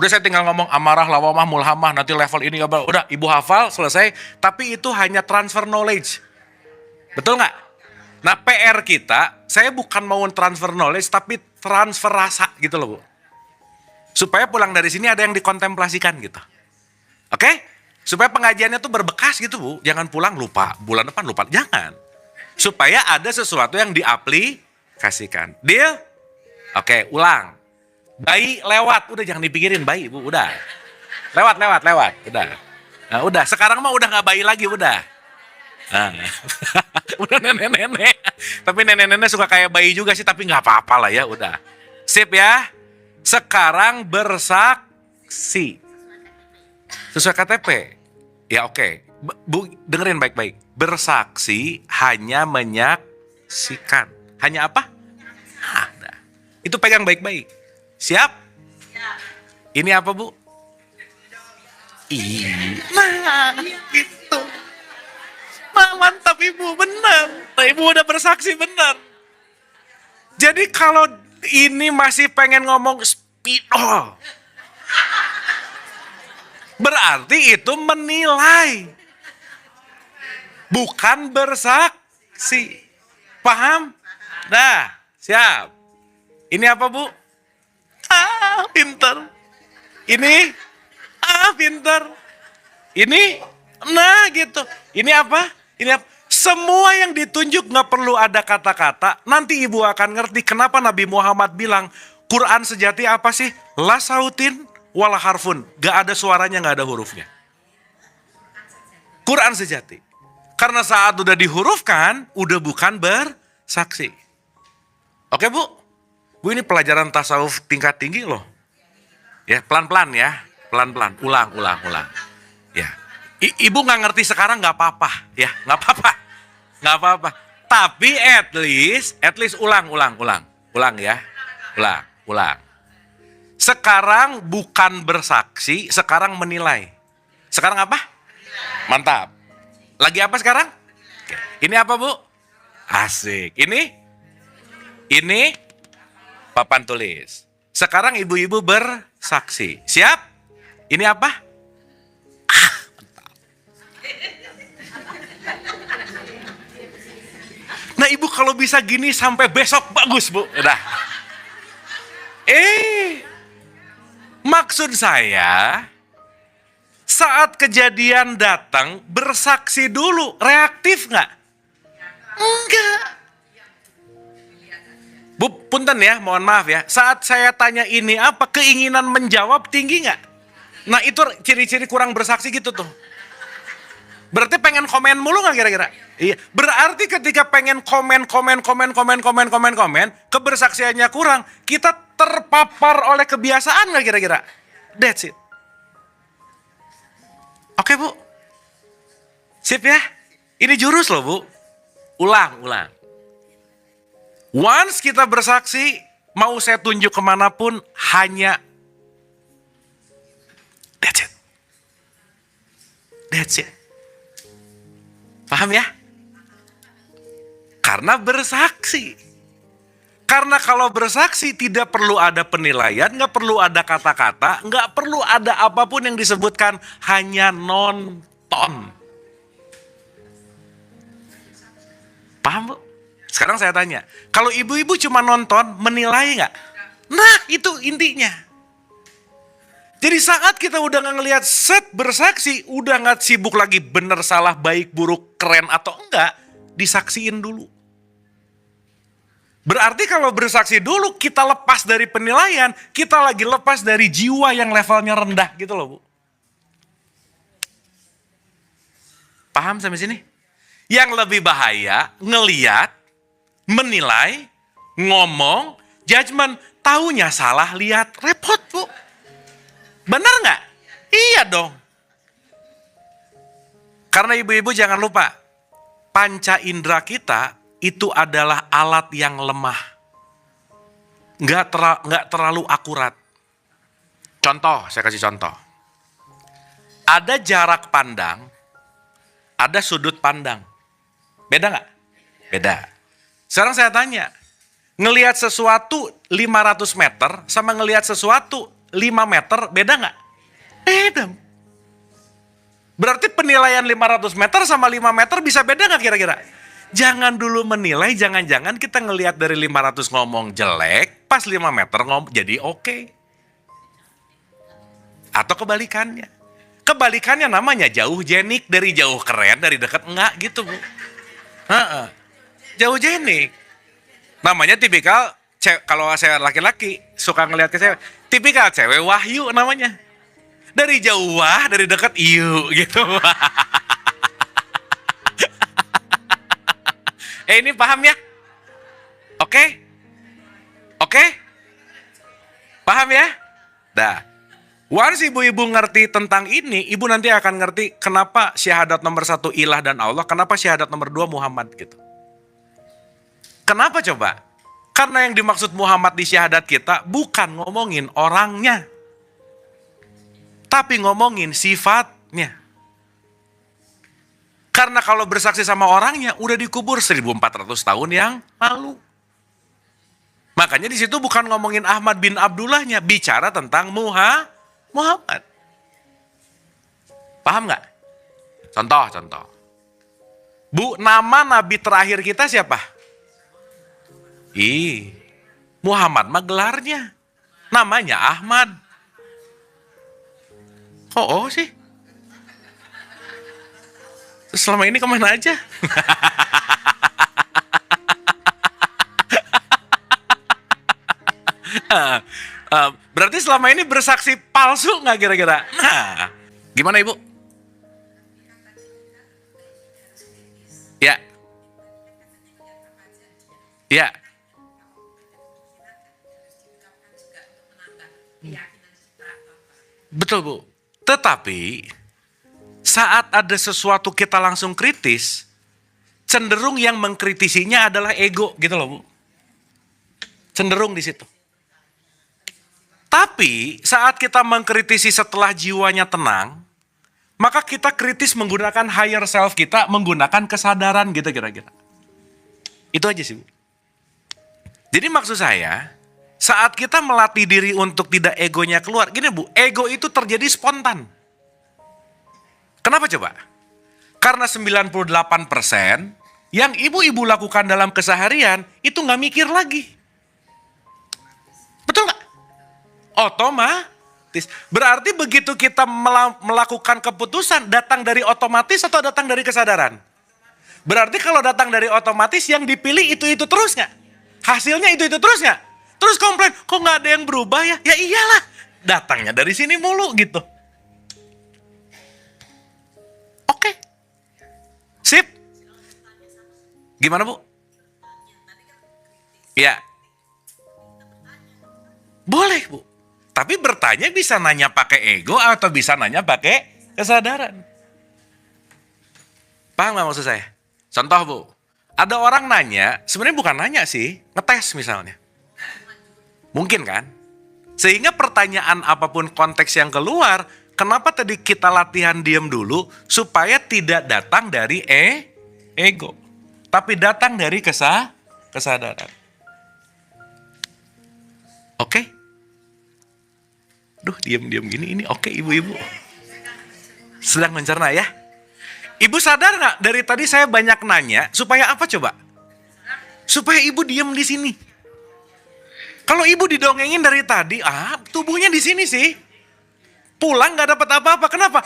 Udah saya tinggal ngomong amarah, lawamah, mulhamah, nanti level ini, udah ibu hafal, selesai. Tapi itu hanya transfer knowledge. Betul nggak? Nah, PR kita, saya bukan mau transfer knowledge, tapi transfer rasa gitu loh, Bu. Supaya pulang dari sini ada yang dikontemplasikan gitu. Oke? Supaya pengajiannya tuh berbekas gitu, Bu. Jangan pulang lupa, bulan depan lupa. Jangan. Supaya ada sesuatu yang diaplikasikan. Deal? Oke, ulang. Bayi lewat, udah jangan dipikirin bayi, Bu, udah. Lewat, udah. Nah, udah, sekarang mah udah nggak bayi lagi, udah. Nah. Udah nenek-nenek. Tapi nenek-nenek suka kayak bayi juga sih, tapi nggak apa-apa lah ya, udah. Sip ya. Sekarang bersaksi. Sesuai KTP. Ya oke. Bu, dengerin baik-baik. Bersaksi hanya menyaksikan. Hanya apa? Nah, itu pegang baik-baik. Siap? Ini apa, Bu? Nah, gitu. Nah, mantap Ibu, benar. Nah, Ibu udah bersaksi, benar. Jadi kalau ini masih pengen ngomong spidol, berarti itu menilai. Bukan bersaksi. Paham? Nah, siap. Ini apa, Bu? Pinter. Ini? Pinter. Ini? Nah, gitu. Ini apa? Ini apa? Semua yang ditunjuk gak perlu ada kata-kata. Nanti Ibu akan ngerti kenapa Nabi Muhammad bilang, Quran sejati apa sih? La sautin wala harfun. Gak ada suaranya, gak ada hurufnya. Quran sejati. Karena saat udah dihurufkan, udah bukan bersaksi. Oke, Bu? Bu, ini pelajaran tasawuf tingkat tinggi loh. Ya, pelan-pelan ya. Pelan-pelan. Ulang. Ya. Ibu gak ngerti sekarang gak apa-apa. Ya, gak apa-apa. Tapi at least ulang. Ulang ya. Ulang. Sekarang bukan bersaksi, sekarang menilai. Sekarang apa? Mantap. Lagi apa sekarang? Oke. Ini apa, Bu? Asik. Ini papan tulis. Sekarang ibu-ibu bersaksi. Siap? Ini apa? Mantap. Nah, Ibu kalau bisa gini sampai besok bagus, Bu. Udah. Maksud saya, saat kejadian datang, bersaksi dulu. Reaktif nggak? Enggak. Bu, punten ya, mohon maaf ya. Saat saya tanya ini apa, keinginan menjawab tinggi nggak? Nah, itu ciri-ciri kurang bersaksi gitu tuh. Berarti pengen komen mulu nggak kira-kira? Iya. Berarti ketika pengen komen, kebersaksiannya kurang, kita terpapar oleh kebiasaan nggak kira-kira? That's it. Oke, Bu. Sip ya. Ini jurus loh, Bu. Ulang. Once kita bersaksi, mau saya tunjuk kemanapun, hanya that's it. Paham ya? Karena bersaksi. Karena kalau bersaksi tidak perlu ada penilaian, nggak perlu ada kata-kata, nggak perlu ada apapun yang disebutkan, hanya nonton. Paham, Bu? Sekarang saya tanya, kalau ibu-ibu cuma nonton, menilai nggak? Nah, itu intinya. Jadi saat kita udah ngelihat set bersaksi, udah nggak sibuk lagi bener salah, baik buruk, keren atau enggak, disaksiin dulu. Berarti kalau bersaksi dulu kita lepas dari penilaian, kita lagi lepas dari jiwa yang levelnya rendah gitu loh, Bu. Paham sampai sini? Yang lebih bahaya, ngeliat, menilai, ngomong, judgement, taunya salah lihat, repot Bu. Benar nggak? Iya dong. Karena ibu-ibu jangan lupa, panca indera kita itu adalah alat yang lemah. Nggak terlalu akurat. Contoh, saya kasih contoh. Ada jarak pandang, ada sudut pandang. Beda nggak? Beda. Sekarang saya tanya, ngelihat sesuatu 500 meter sama ngelihat sesuatu 5 meter, beda nggak? Beda. Berarti penilaian 500 meter sama 5 meter bisa beda nggak kira-kira? Jangan dulu menilai, jangan-jangan kita ngelihat dari 500 ngomong jelek, pas 5 meter ngomong jadi oke. Atau kebalikannya. Kebalikannya namanya jauh jenik, dari jauh keren, dari dekat enggak gitu Bu. Jauh jenik. Namanya tipikal, kalau saya laki-laki suka ngelihat ke cewek, tipikal cewek wahyu namanya. Dari jauh wah, dari dekat iyu gitu. Ini paham ya? Oke? Oke? Paham ya? Dah. Once ibu-ibu ngerti tentang ini, ibu nanti akan ngerti kenapa syahadat nomor 1 ilah dan Allah, kenapa syahadat nomor 2 Muhammad gitu. Kenapa coba? Karena yang dimaksud Muhammad di syahadat kita bukan ngomongin orangnya, tapi ngomongin sifatnya. Karena kalau bersaksi sama orangnya udah dikubur 1400 tahun yang lalu. Makanya di situ bukan ngomongin Ahmad bin Abdullahnya, bicara tentang Muhammad. Paham nggak? Contoh. Bu, nama nabi terakhir kita siapa? Muhammad mah gelarnya. Namanya Ahmad. Oh sih. Selama ini kemana aja? Berarti selama ini bersaksi palsu nggak kira-kira? Nah, gimana Ibu? Ya. Ya. Betul Bu. Tetapi saat ada sesuatu kita langsung kritis, cenderung yang mengkritisinya adalah ego gitu loh Bu. Cenderung di situ. Tapi saat kita mengkritisi setelah jiwanya tenang, maka kita kritis menggunakan higher self kita, menggunakan kesadaran gitu kira-kira. Itu aja sih Bu. Jadi maksud saya, saat kita melatih diri untuk tidak egonya keluar, gini Bu, ego itu terjadi spontan. Kenapa coba? Karena 98% yang ibu-ibu lakukan dalam keseharian itu nggak mikir lagi. Betul nggak? Otomatis. Berarti begitu kita melakukan keputusan, datang dari otomatis atau datang dari kesadaran? Berarti kalau datang dari otomatis, yang dipilih itu-itu terus nggak? Hasilnya itu-itu terus nggak? Terus komplain, kok nggak ada yang berubah ya? Ya iyalah, datangnya dari sini mulu gitu. Oke. Sip. Gimana Bu? Ya. Boleh Bu. Tapi bertanya bisa nanya pakai ego atau bisa nanya pakai kesadaran. Paham gak maksud saya? Contoh Bu, ada orang nanya, sebenarnya bukan nanya sih, ngetes misalnya. Mungkin kan? Sehingga pertanyaan apapun konteks yang keluar, kenapa tadi kita latihan diam dulu supaya tidak datang dari ego, tapi datang dari kesadaran. Oke? Duh, diam-diam gini, ini oke ibu-ibu. Sedang mencerna ya. Ibu sadar nggak dari tadi saya banyak nanya, supaya apa coba? Supaya ibu diam di sini. Kalau ibu didongengin dari tadi, tubuhnya di sini sih. Pulang nggak dapat apa-apa, kenapa?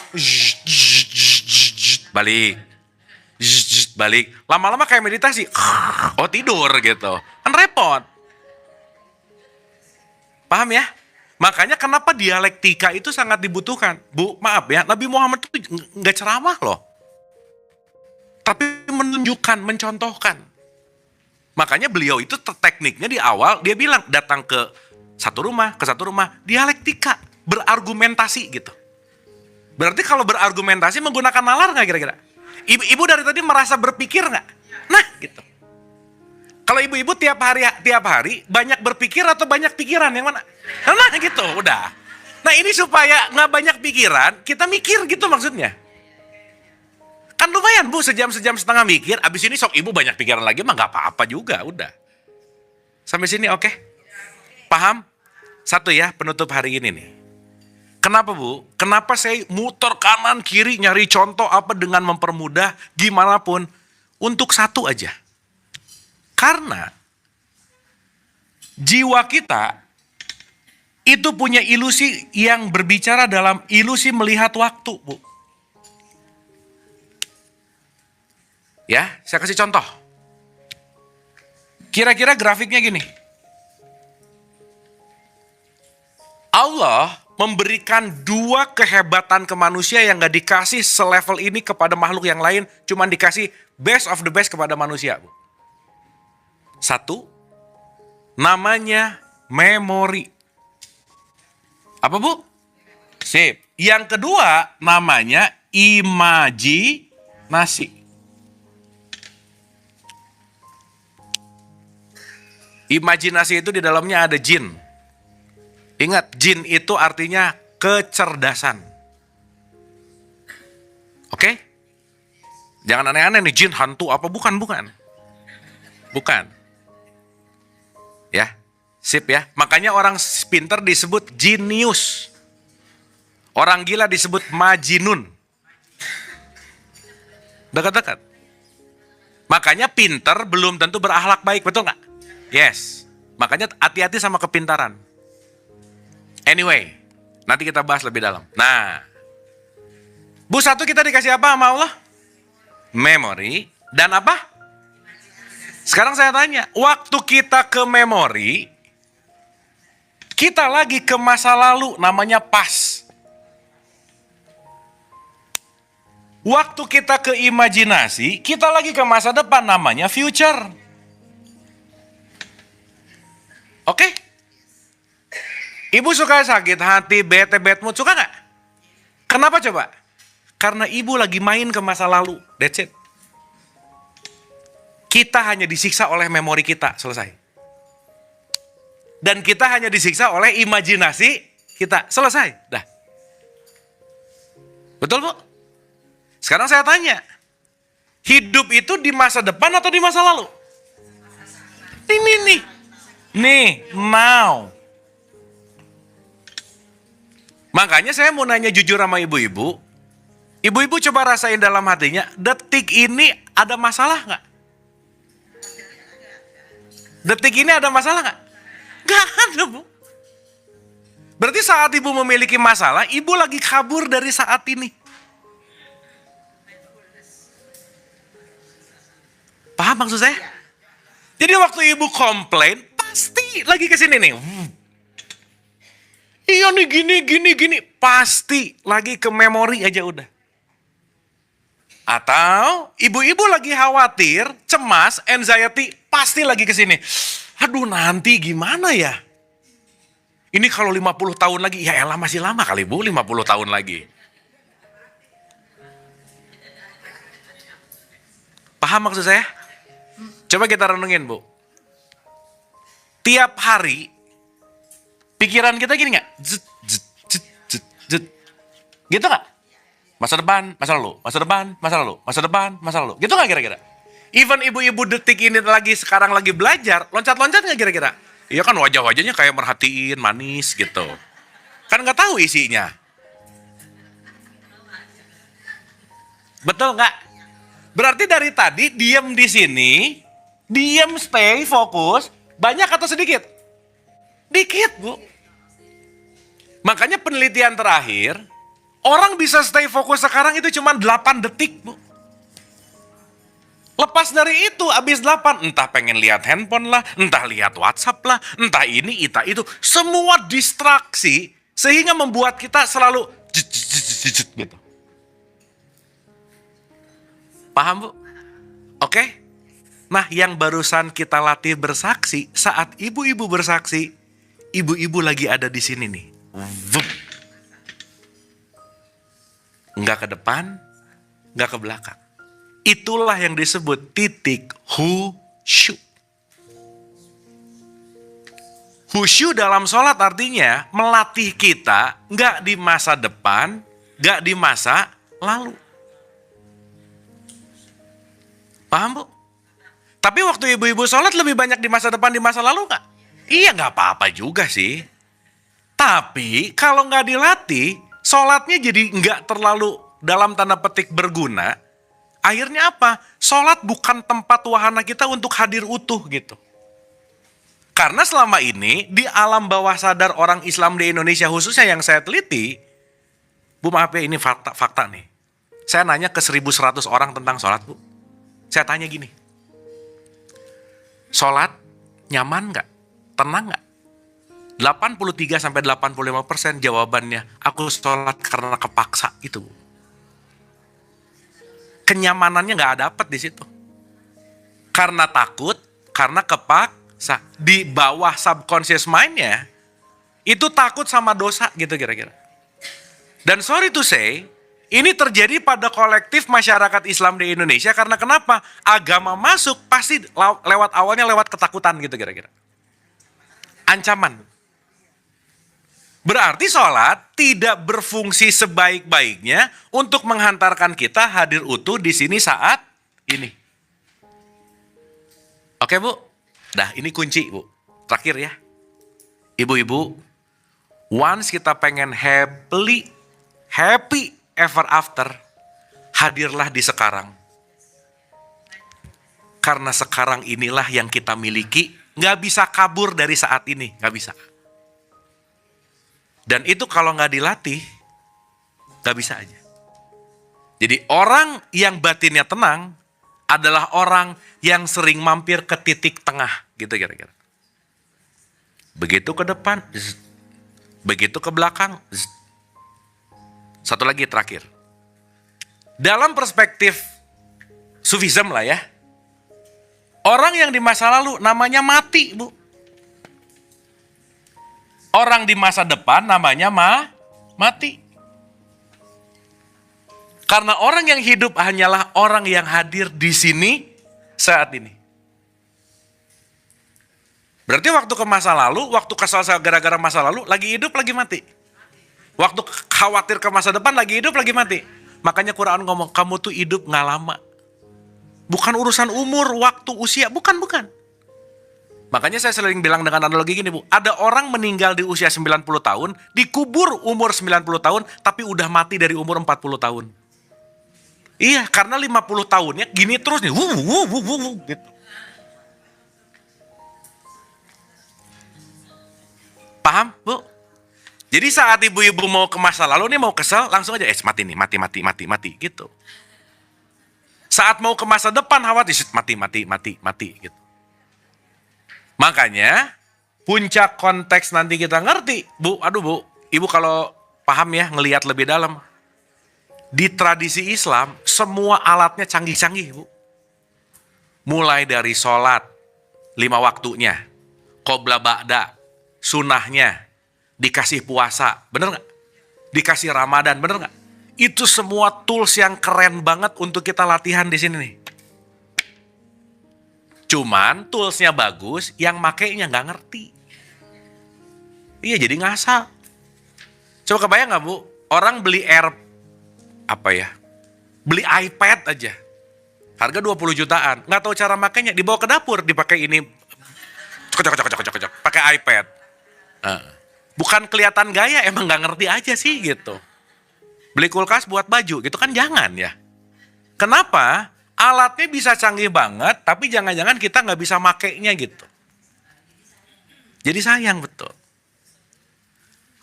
Balik. Balik. Lama-lama kayak meditasi. Oh tidur gitu. Kan repot. Paham ya? Makanya kenapa dialektika itu sangat dibutuhkan. Bu, maaf ya, Nabi Muhammad itu nggak ceramah loh. tapi menunjukkan, mencontohkan. Makanya beliau itu tekniknya di awal, dia bilang datang ke satu rumah, dialektika, berargumentasi gitu. Berarti kalau berargumentasi menggunakan nalar nggak kira-kira? Ibu dari tadi merasa berpikir nggak? Nah gitu. Kalau ibu-ibu tiap hari banyak berpikir atau banyak pikiran, yang mana? Nah gitu, udah. Nah ini supaya nggak banyak pikiran, kita mikir gitu maksudnya. Kan lumayan Bu, sejam setengah mikir, abis ini sok ibu banyak pikiran lagi mah nggak apa-apa juga, udah. Sampai sini oke? Paham? Satu ya penutup hari ini nih. Kenapa Bu? Kenapa saya muter kanan kiri nyari contoh apa dengan mempermudah gimana pun untuk satu aja. Karena jiwa kita itu punya ilusi yang berbicara dalam ilusi melihat waktu, Bu. Ya, saya kasih contoh. Kira-kira grafiknya gini. Allah memberikan dua kehebatan ke manusia yang gak dikasih selevel ini kepada makhluk yang lain, cuman dikasih best of the best kepada manusia, Bu. Satu, namanya memori. Apa Bu? Sip. Yang kedua, namanya imajinasi. Imajinasi itu di dalamnya ada jin. Ingat, jin itu artinya kecerdasan. Oke? Jangan aneh-aneh nih, jin hantu apa? Bukan. Bukan. Ya, sip ya. Makanya orang pintar disebut jinius. Orang gila disebut majinun. Dekat-dekat. Makanya pintar belum tentu berakhlak baik, betul nggak? Yes. Makanya hati-hati sama kepintaran. Anyway, nanti kita bahas lebih dalam. Nah, Bu, satu kita dikasih apa sama Allah? Memori dan apa? Sekarang saya tanya, waktu kita ke memori, kita lagi ke masa lalu, namanya past. Waktu kita ke imajinasi, kita lagi ke masa depan, namanya future. Oke? Ibu suka sakit hati, bad mood, suka nggak? Kenapa coba? Karena ibu lagi main ke masa lalu, that's it. Kita hanya disiksa oleh memori kita, selesai. Dan kita hanya disiksa oleh imajinasi kita, selesai. Dah. Betul Bu? Sekarang saya tanya, hidup itu di masa depan atau di masa lalu? Ini nih. Nih, now. Makanya saya mau nanya jujur sama ibu-ibu. Ibu-ibu coba rasain dalam hatinya, detik ini ada masalah nggak? Detik ini ada masalah nggak? Nggak ada, Bu. Berarti saat ibu memiliki masalah, ibu lagi kabur dari saat ini. Paham maksud saya? Jadi waktu ibu komplain, pasti lagi ke sini nih. Iya nih gini. Pasti lagi ke memori aja udah. Atau ibu-ibu lagi khawatir, cemas, anxiety, pasti lagi ke sini. Aduh nanti gimana ya? Ini kalau 50 tahun lagi, ya elah masih lama kali Bu, 50 tahun lagi. Paham maksud saya? Coba kita renungin Bu. Tiap hari, pikiran kita gini gak? Gitu gak? Masa depan, masa lalu, masa depan, masa lalu, masa depan, masa lalu. Gitu gak kira-kira? Even ibu-ibu detik ini sekarang lagi belajar, loncat-loncat gak kira-kira? Iya kan wajah-wajahnya kayak merhatiin, manis gitu. Kan gak tahu isinya. Betul gak? Berarti dari tadi diem di sini, diem stay, fokus, banyak atau sedikit? Dikit Bu. Makanya penelitian terakhir, orang bisa stay fokus sekarang itu cuma 8 detik Bu. Lepas dari itu, habis 8, entah pengen lihat handphone lah, entah lihat WhatsApp lah, entah ini, entah itu. Semua distraksi sehingga membuat kita selalu gitu. Paham Bu? Oke? Nah, yang barusan kita latih bersaksi, saat ibu-ibu bersaksi, ibu-ibu lagi ada di sini nih. Vup. Nggak ke depan, nggak ke belakang. Itulah yang disebut titik khusyuk. Khusyuk dalam sholat artinya melatih kita nggak di masa depan, nggak di masa lalu. Paham, Bu? Tapi waktu ibu-ibu sholat lebih banyak di masa depan, di masa lalu nggak? Iya, nggak apa-apa juga sih. Tapi kalau nggak dilatih, sholatnya jadi nggak terlalu dalam tanda petik berguna. Akhirnya apa? Sholat bukan tempat wahana kita untuk hadir utuh gitu. Karena selama ini di alam bawah sadar orang Islam di Indonesia khususnya yang saya teliti, Bu maaf ya ini fakta nih. Saya nanya ke 1.100 orang tentang sholat, Bu. Saya tanya gini, sholat nyaman nggak? Tenang nggak? 83-85% jawabannya, aku sholat karena kepaksa itu. Kenyamanannya nggak dapet di situ. Karena takut, karena kepaksa. Di bawah subconscious mind-nya, itu takut sama dosa gitu kira-kira. Dan sorry to say, ini terjadi pada kolektif masyarakat Islam di Indonesia karena kenapa? Agama masuk pasti lewat awalnya lewat ketakutan gitu kira-kira. Ancaman. Berarti sholat tidak berfungsi sebaik-baiknya untuk menghantarkan kita hadir utuh di sini saat ini. Oke, Bu? Nah, ini kunci, Bu. Terakhir ya. Ibu-ibu, once kita pengen happy ever after, hadirlah di sekarang. Karena sekarang inilah yang kita miliki, nggak bisa kabur dari saat ini, nggak bisa. Dan itu kalau nggak dilatih, nggak bisa aja. Jadi orang yang batinnya tenang adalah orang yang sering mampir ke titik tengah, gitu kira-kira. Begitu ke depan, begitu ke belakang. Satu lagi terakhir. Dalam perspektif Sufism lah ya, orang yang di masa lalu namanya mati, Bu. Orang di masa depan namanya mati. Karena orang yang hidup hanyalah orang yang hadir di sini saat ini. Berarti waktu ke masa lalu, waktu kesal gara-gara masa lalu, lagi hidup, lagi mati. Waktu khawatir ke masa depan, lagi hidup, lagi mati. Makanya Quran ngomong, kamu tuh hidup gak lama. Bukan urusan umur, waktu, usia, bukan. Makanya saya sering bilang dengan analogi gini, Bu. Ada orang meninggal di usia 90 tahun, dikubur umur 90 tahun, tapi udah mati dari umur 40 tahun. Iya, karena 50 tahunnya gini terus nih. Gitu. Paham, Bu? Jadi saat ibu-ibu mau ke masa lalu nih, mau kesel, langsung aja, mati, gitu. Saat mau ke masa depan, khawatir, mati, gitu. Makanya, puncak konteks nanti kita ngerti, Bu, Ibu kalau paham ya, ngelihat lebih dalam. Di tradisi Islam, semua alatnya canggih-canggih, Bu. Mulai dari sholat, 5 waktunya, qobla ba'da, sunahnya, dikasih puasa, bener gak? Dikasih Ramadan, bener gak? Itu semua tools yang keren banget untuk kita latihan di sini nih. Cuman toolsnya bagus, yang makainya gak ngerti. Iya, jadi ngasal. Coba kebayang gak, Bu? Orang beli beli iPad aja. Harga 20 jutaan. Nggak tahu cara makainya, dibawa ke dapur, dipakai ini. Pakai iPad. Bukan kelihatan gaya, emang nggak ngerti aja sih gitu. Beli kulkas buat baju gitu kan jangan ya. Kenapa? Alatnya bisa canggih banget, tapi jangan-jangan kita nggak bisa makainya gitu. Jadi sayang betul.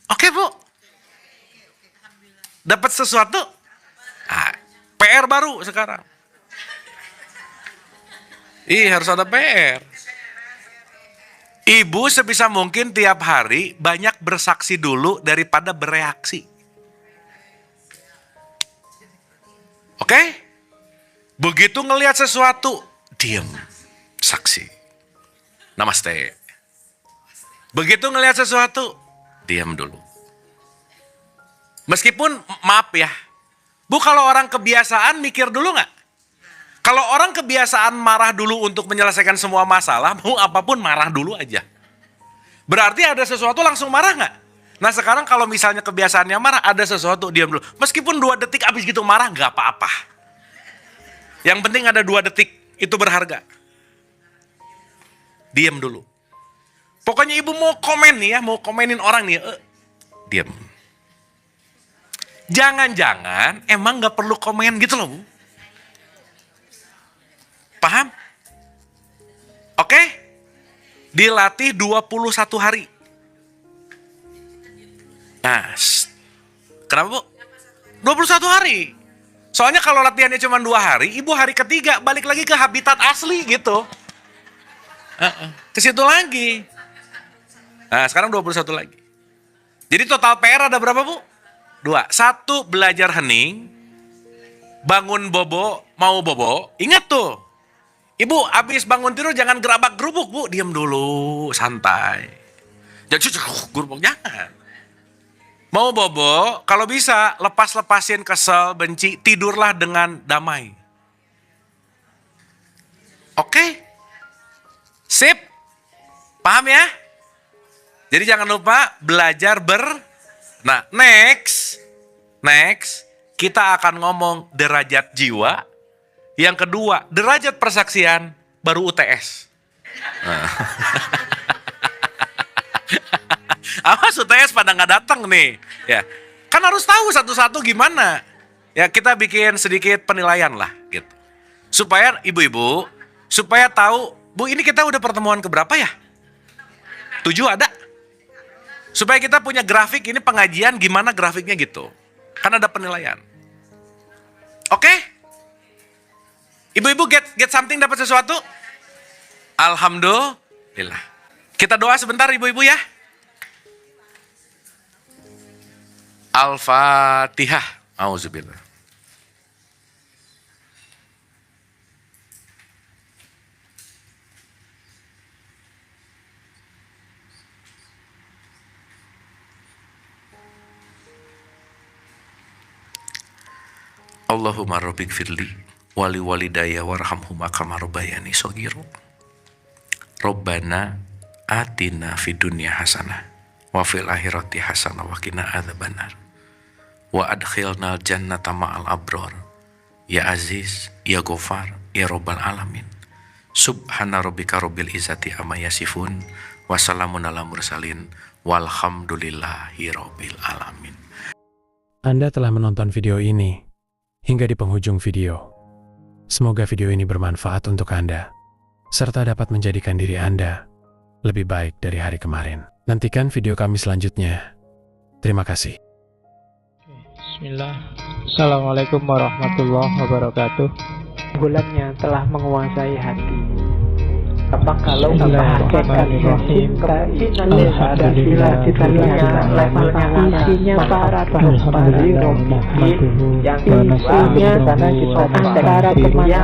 Oke, Bu. Dapat sesuatu? PR baru sekarang. Harus ada PR. Ibu sebisa mungkin tiap hari banyak bersaksi dulu daripada bereaksi. Oke? Begitu ngelihat sesuatu, diam, saksi. Namaste. Begitu ngelihat sesuatu, diam dulu. Meskipun, maaf ya, Bu, kalau orang kebiasaan mikir dulu nggak? Kalau orang kebiasaan marah dulu untuk menyelesaikan semua masalah, mau apapun marah dulu aja. Berarti ada sesuatu langsung marah nggak? Nah sekarang kalau misalnya kebiasaannya marah, ada sesuatu diam dulu. Meskipun 2 detik abis gitu marah, nggak apa-apa. Yang penting ada 2 detik, itu berharga. Diam dulu. Pokoknya ibu mau komen nih ya, mau komenin orang nih, diam. Jangan-jangan emang nggak perlu komen gitu loh, Bu. Paham? Oke? Dilatih 21 hari. Nah, kenapa, Bu? 21 hari. Soalnya kalau latihannya cuma 2 hari, ibu hari ketiga balik lagi ke habitat asli gitu. Ke situ lagi. Nah, sekarang 21 lagi. Jadi total PR ada berapa, Bu? 2. 1, belajar hening. Bangun bobo, mau bobo. Ingat tuh. Ibu, abis bangun tidur jangan gerabak gerubuk, Bu. Diam dulu, santai. Jangan gerubuk, jangan. Mau bobo, kalau bisa lepas-lepasin kesel, benci, tidurlah dengan damai. Oke? Sip? Paham ya? Jadi jangan lupa belajar Nah, next, kita akan ngomong derajat jiwa. Yang kedua, derajat persaksian, baru UTS. Nah. Awas UTS pada nggak datang nih. Ya, kan harus tahu satu-satu gimana. Ya, kita bikin sedikit penilaian lah, gitu. Supaya ibu-ibu, supaya tahu, Bu, ini kita udah pertemuan keberapa ya? 7 ada? Supaya kita punya grafik, ini pengajian gimana grafiknya gitu. Kan ada penilaian. Oke? Ibu-ibu get something, dapat sesuatu? Alhamdulillah. Kita doa sebentar ibu-ibu ya. Al-Fatihah. Auzubillah. Allahumma rabbik firli wali walidayya warhamhuma kama rabbayani shaghira. Rabbana atina fid dunya hasanah wa fil akhirati hasanah wa qina adzabannar. Wa adkhilnal jannata ma'al abrar. Ya Aziz, ya Ghafar, ya Rabbal alamin. Subhana rabbika rabbil izzati amma yasifun wa salamun alal mursalin walhamdulillahi rabbil alamin. Anda telah menonton video ini hingga di penghujung video. Semoga video ini bermanfaat untuk Anda, serta dapat menjadikan diri Anda lebih baik dari hari kemarin. Nantikan video kami selanjutnya. Terima kasih. Bismillah. Assalamualaikum warahmatullahi wabarakatuh. Bulannya telah menguasai hati. Apa kalau hakikat cinta ini ada levelnya isinya para penumpang yang isinya antara kemana